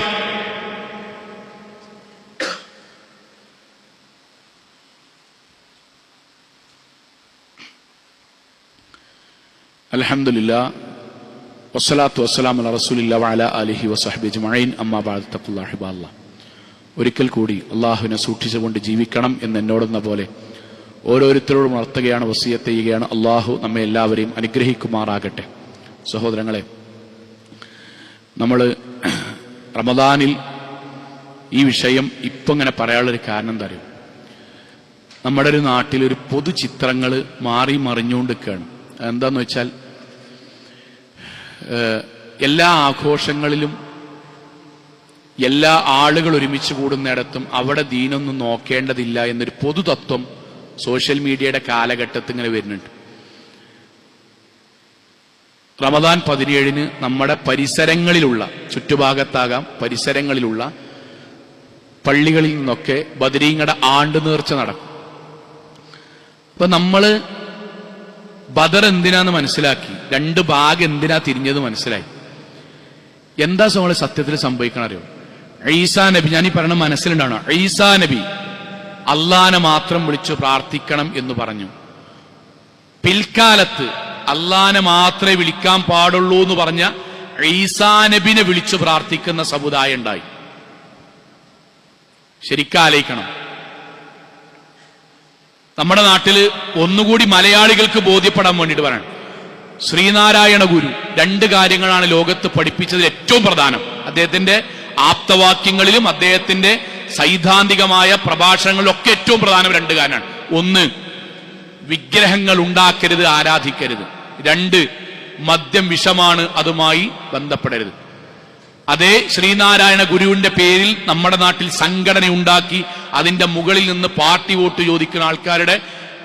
അൽഹംദുലില്ലാഹ് വസ്സലാത്തു വസ്സലാമു അലാ റസൂലില്ലാഹി വഅലാ ആലിഹി വസഹ്ബിഹി അജ്മഈൻ. അമ്മാ ബഅദ്. തഖ്വല്ലാഹി ഇബാദല്ലാഹ്. ഒരിക്കൽ കൂടി അള്ളാഹുവിനെ സൂക്ഷിച്ചുകൊണ്ട് ജീവിക്കണം എന്ന് എന്നോടെന്ന പോലെ ഓരോരുത്തരോടും ഉണർത്തുകയാണ്, വസിയത്ത് ചെയ്യുകയാണ്. അള്ളാഹു നമ്മെ എല്ലാവരെയും അനുഗ്രഹിക്കുമാറാകട്ടെ. സഹോദരങ്ങളെ, നമ്മൾ റമദാനിൽ ഈ വിഷയം ഇപ്പം ഇങ്ങനെ പറയാനുള്ളൊരു കാരണം എന്താ അറിയോ? നമ്മുടെ ഒരു നാട്ടിൽ ഒരു പൊതുചിത്രങ്ങൾ മാറി മറിഞ്ഞുകൊണ്ടിരിക്കുകയാണ്. എന്താന്ന് വെച്ചാൽ എല്ലാ ആഘോഷങ്ങളിലും എല്ലാ ആളുകൾ ഒരുമിച്ച് കൂടുന്നിടത്തും അവിടെ ദീനൊന്നും നോക്കേണ്ടതില്ല എന്നൊരു പൊതുതത്വം സോഷ്യൽ മീഡിയയുടെ കാലഘട്ടത്തിൽ ഇങ്ങനെ വരുന്നുണ്ട്. റമദാൻ 17 നമ്മുടെ പരിസരങ്ങളിലുള്ള, ചുറ്റുഭാഗത്താകാം പരിസരങ്ങളിലുള്ള പള്ളികളിൽ നിന്നൊക്കെ ബദരീങ്ങളുടെ ആണ്ട് നേർച്ച നടക്കും. അപ്പൊ നമ്മള് ബദർ എന്തിനാന്ന് മനസ്സിലാക്കി, 2 ഭാഗം എന്തിനാ തിരിഞ്ഞത് മനസ്സിലായി. എന്താ നമ്മള് സത്യത്തിൽ സംഭവിക്കണം അറിയോ? ഈസാ നബി, ഞാൻ ഈ പറയണ മനസ്സിലുണ്ടാവണം, ഈസാ നബി അള്ളാനെ മാത്രം വിളിച്ചു പ്രാർത്ഥിക്കണം എന്ന് പറഞ്ഞു. പിൽക്കാലത്ത് അള്ളാനെ മാത്രമേ വിളിക്കാൻ പാടുള്ളൂ എന്ന് പറഞ്ഞ ഈസാ നബിനെ വിളിച്ചു പ്രാർത്ഥിക്കുന്ന സമുദായം ഉണ്ടായി. ശരിക്കാലോചിക്കണം. നമ്മുടെ നാട്ടില് ഒന്നുകൂടി മലയാളികൾക്ക് ബോധ്യപ്പെടാൻ വേണ്ടിയിട്ട് പറയണം, ശ്രീനാരായണ ഗുരു 2 കാര്യങ്ങളാണ് ലോകത്ത് പഠിപ്പിച്ചതിൽ ഏറ്റവും പ്രധാനം. അദ്ദേഹത്തിന്റെ ആപ്തവാക്യങ്ങളിലും അദ്ദേഹത്തിന്റെ സൈദ്ധാന്തികമായ പ്രഭാഷണങ്ങളിലൊക്കെ ഏറ്റവും പ്രധാനം 2 കാര്യമാണ്. ഒന്ന്, വിഗ്രഹങ്ങൾ ഉണ്ടാക്കരുത്, ആരാധിക്കരുത്. 2, മദ്യം വിഷമാണ്, അതുമായി ബന്ധപ്പെടരുത്. അതേ ശ്രീനാരായണ ഗുരുവിന്റെ പേരിൽ നമ്മുടെ നാട്ടിൽ സംഘടന ഉണ്ടാക്കി അതിന്റെ മുകളിൽ നിന്ന് പാർട്ടി വോട്ട് ചോദിക്കുന്ന ആൾക്കാരുടെ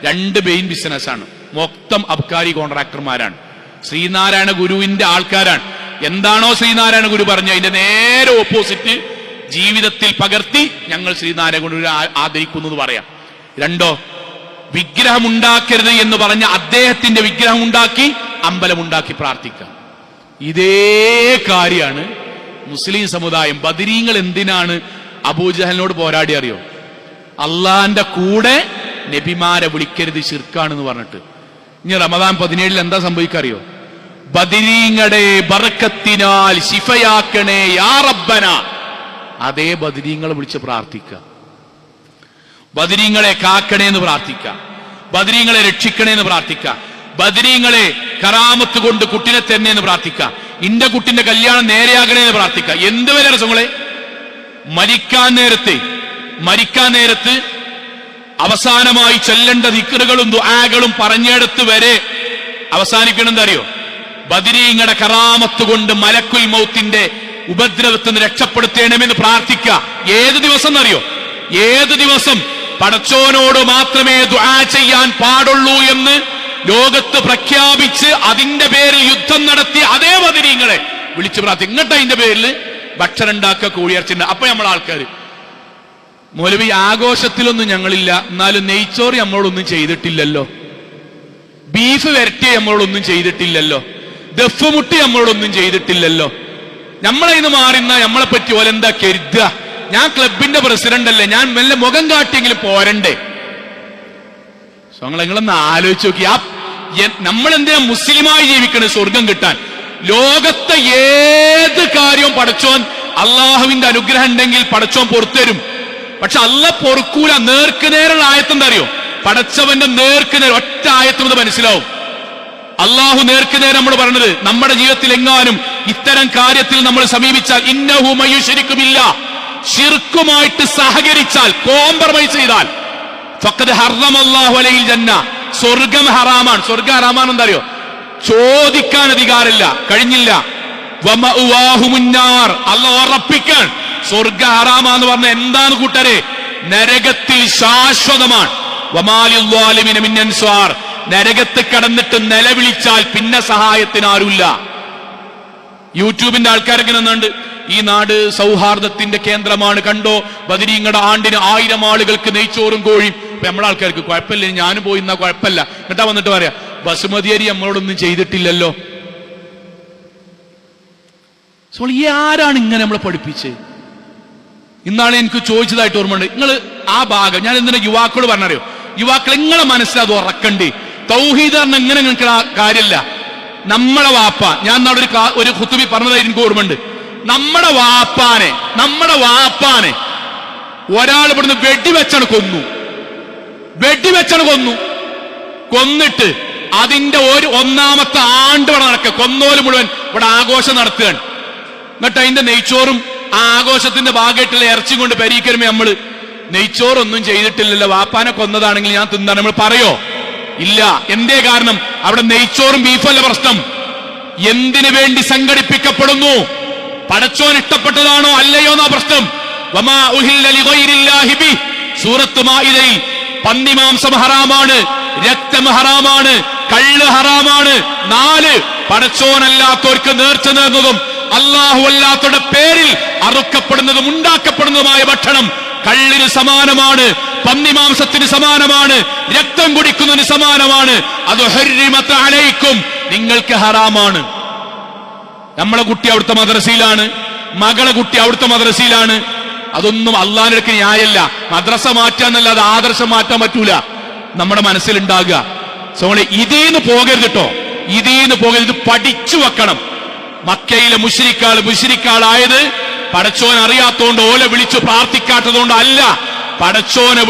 2 മെയിൻ ബിസിനസ്സാണ്. മൊത്തം അബ്കാരി കോൺട്രാക്ടർമാരാണ്, ശ്രീനാരായണ ഗുരുവിന്റെ ആൾക്കാരാണ്. എന്താണോ ശ്രീനാരായണ ഗുരു പറഞ്ഞ അതിന്റെ നേരെ ഓപ്പോസിറ്റ് ജീവിതത്തിൽ പകർത്തി ഞങ്ങൾ ശ്രീനാരായണ ഗുരുവിനെ ആദരിക്കുന്നത് പറയാം. 2, വിഗ്രഹം ഉണ്ടാക്കരുത് എന്ന് പറഞ്ഞ അദ്ദേഹത്തിന്റെ വിഗ്രഹം ഉണ്ടാക്കി അമ്പലമുണ്ടാക്കി പ്രാർത്ഥിക്കാം. ഇതേ കാര്യമാണ് മുസ്ലിം സമുദായം. ബദരീങ്ങൾ എന്തിനാണ് അബൂജഹലിനോട് പോരാടി അറിയോ? അള്ളാന്റെ കൂടെ നബിമാരെ വിളിക്കരുത്, ശിർക്കാണെന്ന് പറഞ്ഞിട്ട്. ഇനി റമദാൻ 17 എന്താ സംഭവിക്കറിയോ? ബദരീങ്ങളുടെ ബർക്കത്തിനാൽ ശിഫയാക്കണേ യാ റബ്ബന. അതേ ബദരീങ്ങളെ വിളിച്ച് പ്രാർത്ഥിക്കുക, ബദരീങ്ങളെ കാക്കണേ എന്ന് പ്രാർത്ഥിക്കുക, ബദരീങ്ങളെ രക്ഷിക്കണേ എന്ന് പ്രാർത്ഥിക്കുക, ബദരീങ്ങളെ കറാമത്ത് കൊണ്ട് കുട്ടിനെ തന്നെ എന്ന് പ്രാർത്ഥിക്കുക, ഇന്റെ കുട്ടിന്റെ കല്യാണം നേരെയാകണേ എന്ന് പ്രാർത്ഥിക്കുക. എന്തുവരെ രസങ്ങളെ മരിക്കാൻ നേരത്ത് അവസാനമായി ചൊല്ലേണ്ട ദിക്റുകളും ദുആകളും പറഞ്ഞെടുത്ത് വരെ അവസാനിക്കണം. എന്താ അറിയോ? ബദരീങ്ങളുടെ കറാമത്ത് കൊണ്ട് മലക്കുൽ മൗത്തിന്റെ ഉപദ്രവത്തിൽ നിന്ന് രക്ഷപ്പെടുത്തേണമെന്ന് പ്രാർത്ഥിക്കുക. ഏത് ദിവസം എന്നറിയോ? ഏത് ദിവസം പടച്ചോനോട് മാത്രമേ ദുആ ചെയ്യാൻ പാടുള്ളൂ എന്ന് ലോകത്ത് പ്രഖ്യാപിച്ച് അതിന്റെ പേരിൽ യുദ്ധം നടത്തി അതേ ബദരീങ്ങളെ വിളിച്ചു പ്രാർത്ഥിക്കും. ഇങ്ങോട്ട് അതിന്റെ പേരിൽ ഭക്ഷണം ഉണ്ടാക്കുക, കോഴിയിറച്ചിണ്ട്. അപ്പൊ നമ്മൾ ആൾക്കാർ മൗലവി ആഘോഷത്തിലൊന്നും ഞങ്ങളില്ല, എന്നാലും നെയ്ച്ചോറി നമ്മളോടൊന്നും ചെയ്തിട്ടില്ലല്ലോ, ബീഫ് വരട്ടി നമ്മളോടൊന്നും ചെയ്തിട്ടില്ലല്ലോ, ദഫ് മുട്ടി നമ്മളോടൊന്നും ചെയ്തിട്ടില്ലല്ലോ, നമ്മളതിന് മാറുന്ന നമ്മളെ പറ്റി ഓലെന്താ കരുതുക? ഞാൻ ക്ലബിന്റെ പ്രസിഡന്റ് അല്ലേ, ഞാൻ മെല്ലെ മുഖം കാട്ടിയെങ്കിലും പോരണ്ടേ? നിങ്ങളൊന്ന് ആലോചിച്ച് നോക്കി. നമ്മളെന്തിനാ മുസ്ലിമായി ജീവിക്കണേ സ്വർഗം കിട്ടാൻ? ലോകത്തെ ഏത് കാര്യവും പടച്ചോൻ അള്ളാഹുവിന്റെ അനുഗ്രഹം ഉണ്ടെങ്കിൽ പടച്ചോൻ പൊറുത്തരും. പക്ഷെ അല്ല പൊറുക്കൂല. നേർക്കുനേരുള്ള ആയത്തെന്താ അറിയോ? പടച്ചവന്റെ നേർക്കുനേർ ഒറ്റ ആയത്തുന്നത് മനസ്സിലാവും. അള്ളാഹു നേർക്കുനേരം നമ്മൾ പറഞ്ഞത് നമ്മുടെ ജീവിതത്തിൽ എങ്ങാനും ഇത്തരം കാര്യത്തിൽ നമ്മൾ സമീപിച്ചാൽ ഇന്നഹു മയുശ്രിക്കുമില്ല, ശിർക്കുമായിട്ട് സഹകരിച്ചാൽ, കോംപ്രമൈസ് ചെയ്താൽ ഫഖദ് ഹറമല്ലാഹു അലൈഹിൽ ജന്ന, സ്വർഗം ഹറാമാണ്. സ്വർഗം ഹറാമാണ് എന്താ അറിയോ? ചോദിക്കാൻ അധികാരമില്ല, കഴിഞ്ഞില്ല. വമഅവാഹുമുന്നാർ, അല്ലാഹു ഉറപ്പിക്കാൻ സ്വർഗ ഹറാമാന്ന് പറഞ്ഞ എന്താണ് കൂട്ടരെ? നരകത്തിൽ ശാശ്വതമാണ്. വമാലിൽ ളാലിമീന മിൻ അൻസ്വാർ, നരകത്ത് കടന്നിട്ട് നിലവിളിച്ചാൽ പിന്നെ സഹായത്തിന് ആരുമില്ല. യൂട്യൂബിന്റെ ആൾക്കാരൊക്കെ നിന്നുണ്ട്, ഈ നാട് സൗഹാർദ്ദത്തിന്റെ കേന്ദ്രമാണ്, കണ്ടോ ബദരീങ്ങളുടെ ആണ്ടിന് 1000 ആളുകൾക്ക് നെയ്ച്ചോറും കോഴിയും. ഇപ്പൊ നമ്മളെ ആൾക്കാർക്ക് കുഴപ്പമില്ല, ഞാനും പോയി എന്നാ കുഴപ്പമില്ല. എന്നിട്ടാ വന്നിട്ട് പറയാ ബസുമതി അരി നമ്മളോടൊന്നും ചെയ്തിട്ടില്ലല്ലോ. ഈ ആരാണ് ഇങ്ങനെ നമ്മളെ പഠിപ്പിച്ച്? ഇന്നാളെ എനിക്ക് ചോദിച്ചതായിട്ട് ഓർമ്മയുണ്ട്. നിങ്ങൾ ആ ഭാഗം ഞാൻ എന്തിനാ യുവാക്കളോട് പറഞ്ഞറിയോ? യുവാക്കൾ നിങ്ങളെ മനസ്സിലത് ഉറക്കണ്ടേ? തൗഹീദ് പറഞ്ഞ എങ്ങനെ നിങ്ങൾക്ക് കാര്യമില്ല. നമ്മളെ വാപ്പ, ഞാൻ നാളെ ഒരു ഖുതുബി പറഞ്ഞതായിട്ട് എനിക്ക് ഓർമ്മയുണ്ട്. നമ്മുടെ വാപ്പാനെ ഒരാൾ ഇവിടുന്ന് വെടിവെച്ചാണ് കൊന്നിട്ട് അതിന്റെ ഒരു 1ാമത്തെ ആണ്ട് ഇവിടെ നടക്കുക. കൊന്നോല് മുഴുവൻ ഇവിടെ ആഘോഷം നടത്തുകയാണ്. എന്നിട്ട് അതിന്റെ നെയ്ച്ചോറും ആ ആഘോഷത്തിന്റെ ഭാഗമായിട്ടുള്ള ഇറച്ചി കൊണ്ട് പെരീക്കരുമേ നമ്മള് നെയ്ച്ചോറൊന്നും ചെയ്തിട്ടില്ലല്ലോ, വാപ്പാനെ കൊന്നതാണെങ്കിൽ ഞാൻ തിന്നാണ് നമ്മൾ പറയോ? ഇല്ല. എന്തേ കാരണം? അവിടെ നെയ്ച്ചോറും ബീഫല്ല പ്രശ്നം. എന്തിനു വേണ്ടി സംഘടിപ്പിക്കപ്പെടുന്നു? പടച്ചോൻ ഇഷ്ടപ്പെട്ടതാണോ അല്ലയോ എന്നാ പ്രശ്നം. വമാ ഉഹില്ല ലിഗൈരില്ലാഹി ബി, സൂറത്ത് മാഇദയിൽ പന്നിമാംസം ഹറാമാണ്, രക്തം ഹറാമാണ്, കള്ള് ഹറാമാണ്. 4 പടച്ചോനല്ലാത്തവർക്ക് നേർച്ച നേർന്നതും അല്ലാഹു അല്ലാത്തവരുടെ പേരിൽ അറുക്കപ്പെടുന്നതും ഉണ്ടാക്കപ്പെടുന്നതുമായ ഭക്ഷണം കള്ളിന് സമാനമാണ്, പന്നിമാംസത്തിന് സമാനമാണ്, രക്തം കുടിക്കുന്നതിന് സമാനമാണ്. അത് ഹുർരിമത അലൈക്കും, നിങ്ങൾക്ക് ഹറാമാണ്. നമ്മളെ കുട്ടി അവിടുത്തെ മദ്രസയിലാണ്, മകളെ കുട്ടി അവിടുത്തെ മദ്രസയിലാണ്. അതൊന്നും അള്ളാഹിന്റെ അടുക്കൽ ന്യായമല്ല. മദ്രസ മാറ്റാന്നല്ലാതെ ആദർശം മാറ്റാൻ പറ്റൂല. നമ്മുടെ മനസ്സിലുണ്ടാകുക ഇതേന്ന് പോകരുത് കേട്ടോ, ഇതേന്ന് പോകരുത്. ഇത് പഠിച്ചു വെക്കണം. മക്കയിലെ മുശ്രിക്കാളായത് പടച്ചോൻ അറിയാത്തോണ്ട് ഓലെ വിളിച്ചു പ്രാർത്ഥിക്കാത്തതുകൊണ്ട് അല്ല, പടച്ചോനെ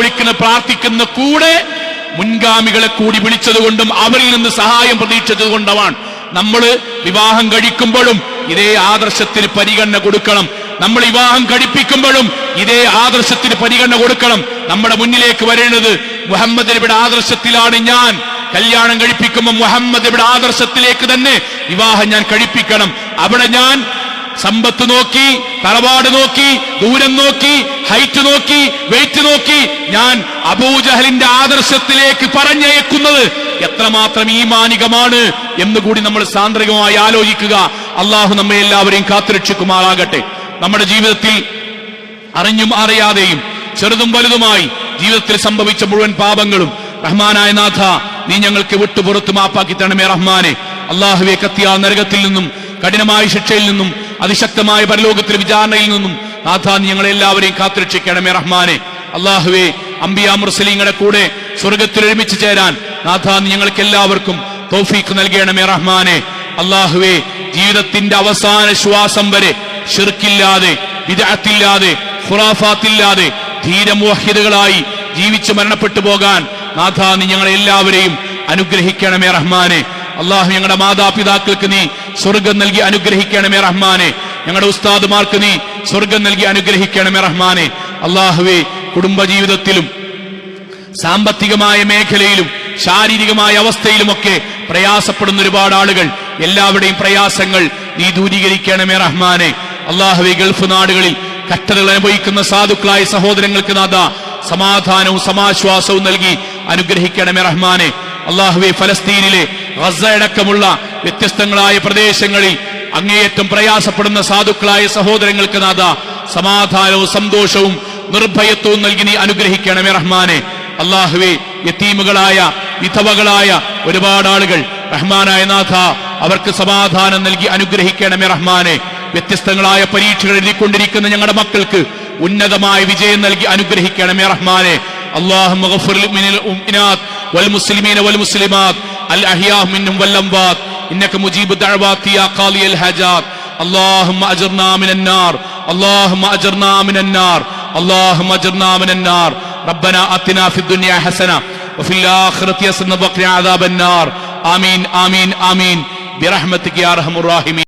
പ്രാർത്ഥിക്കുന്ന കൂടെ മുൻഗാമികളെ കൂടി വിളിച്ചതുകൊണ്ടും അവരിൽ നിന്ന് സഹായം പ്രതീക്ഷിച്ചത് കൊണ്ടുമാണ്. നമ്മൾ വിവാഹം കഴിക്കുമ്പോഴും ഇതേ ആദർശത്തിന് പരിഗണന കൊടുക്കണം. നമ്മൾ വിവാഹം കഴിപ്പിക്കുമ്പോഴും ഇതേ ആദർശത്തിന് പരിഗണന കൊടുക്കണം. നമ്മുടെ മുന്നിലേക്ക് വരേണ്ടത് മുഹമ്മദ് നബിയുടെ ആദർശത്തിലാണ് ഞാൻ കല്യാണം കഴിപ്പിക്കുമ്പോൾ മുഹമ്മദ് നബിയുടെ ആദർശത്തിലേക്ക് തന്നെ വിവാഹം ഞാൻ കഴിപ്പിക്കണം. അവിടെ ഞാൻ സമ്പത്ത് നോക്കി, തറവാട് നോക്കി, ദൂരം നോക്കി, ഹൈറ്റ് നോക്കി, വെയിറ്റ് നോക്കി ഞാൻ അബൂജഹലിന്റെ ആദർശത്തിലേക്ക് പറഞ്ഞയക്കുന്നത് എത്രമാത്രം ഈമാനികമാണ് എന്നുകൂടി നമ്മൾ സാന്ദ്രികമായി ആലോചിക്കുക. അള്ളാഹു നമ്മെ എല്ലാവരെയും കാത്തുരക്ഷിക്കുമാറാകട്ടെ. നമ്മുടെ ജീവിതത്തിൽ അറിഞ്ഞും അറിയാതെയും ചെറുതും വലുതുമായി ജീവിതത്തിൽ സംഭവിച്ച മുഴുവൻ പാപങ്ങളും റഹ്മാനായ നാഥ നീ ഞങ്ങൾക്ക് വിട്ടുപുറത്ത് മാപ്പാക്കി തരണമേ റഹ്മാനെ. അള്ളാഹുവെ, കത്തിയാ നരകത്തിൽ നിന്നും കഠിനമായ ശിക്ഷയിൽ നിന്നും അതിശക്തമായ പരലോകത്തിലെ വിചാരണയിൽ നിന്നും നാഥ നീ ഞങ്ങളെല്ലാവരെയും കാത്തുരക്ഷിക്കണമേ റഹ്മാനെ. അള്ളാഹുവെ, അംബിയാ മുർസലീങ്ങളുടെ കൂടെ സ്വർഗത്തിൽ ഒരുമിച്ച് ചേരാൻ നാഥ നീ ഞങ്ങൾക്ക് എല്ലാവർക്കും തൗഫീഖ് നൽകണമേ റഹ്മാനെ. അള്ളാഹുവെ, ജീവിതത്തിന്റെ അവസാന ശ്വാസം വരെ ശിർക്കില്ലാതെ, ബിദ്അത്തില്ലാതെ, ഖുറാഫാത്തില്ലാതെ ധീരമുവഹിദുകളായി ജീവിച്ചു മരണപ്പെട്ടു പോകാൻ നാഥ നീ ഞങ്ങളെല്ലാവരെയും അനുഗ്രഹിക്കണമേ റഹ്മാനെ. അള്ളാഹു, ഞങ്ങളുടെ മാതാപിതാക്കൾക്ക് നീ സ്വർഗം നൽകി അനുഗ്രഹിക്കണമേ റഹ്മാനെ. ഞങ്ങളുടെ ഉസ്താദുമാർക്ക് നീ സ്വർഗം നൽകി അനുഗ്രഹിക്കണമേ റഹ്മാനെ. അള്ളാഹുവെ, കുടുംബജീവിതത്തിലും സാമ്പത്തികമായ മേഖലയിലും ശാരീരികമായ അവസ്ഥയിലുമൊക്കെ പ്രയാസപ്പെടുന്ന ഒരുപാട് ആളുകൾ, എല്ലാവരുടെയും പ്രയാസങ്ങൾ നീ ദൂരീകരിക്കണമേ റഹ്മാനെ. അള്ളാഹുവെ, ഗൾഫ് നാടുകളിൽ കഷ്ടതകൾ അനുഭവിക്കുന്ന സാധുക്കളായ സഹോദരങ്ങൾക്ക് നാഥ സമാധാനവും സമാശ്വാസവും നൽകി അനുഗ്രഹിക്കണമേ റഹ്മാനെ. അള്ളാഹുവെ, ഫലസ്തീനിലെ ഗസയടക്കമുള്ള വ്യത്യസ്തങ്ങളായ പ്രദേശങ്ങളിൽ അങ്ങേയറ്റം പ്രയാസപ്പെടുന്ന സാധുക്കളായ സഹോദരങ്ങൾക്ക് നാഥ സമാധാനവും സന്തോഷവും നിർഭയത്വവും നൽകി നീ അനുഗ്രഹിക്കണമേ റഹ്മാനെ. അള്ളാഹുവെ, യതീമുകളായ വിധവകളായ ഒരുപാട് ആളുകൾ റഹ്മാനായ നാഥ അവർക്ക് സമാധാനം നൽകി അനുഗ്രഹിക്കണമേ റഹ്മാനെ. വ്യത്യസ്തങ്ങളായ പരീക്ഷകൾ എഴുതിക്കൊണ്ടിരിക്കുന്ന ഞങ്ങളുടെ മക്കൾക്ക് ഉന്നതമായ വിജയം നൽകി അനുഗ്രഹിക്കണമേ റഹ്മാനെ. اللهم اغفر للمؤمنات والمسلمين والمسلمات الأحياء منهم والأموات إنك مجيب الدعوات يا قاضي الحاجات. اللهم أجرنا من النار، اللهم أجرنا من النار، اللهم أجرنا من النار. ربنا آتنا في الدنيا حسنة وفي الآخرة حسنة وقنا عذاب النار. آمين آمين آمين برحمتك يا أرحم الراحمين.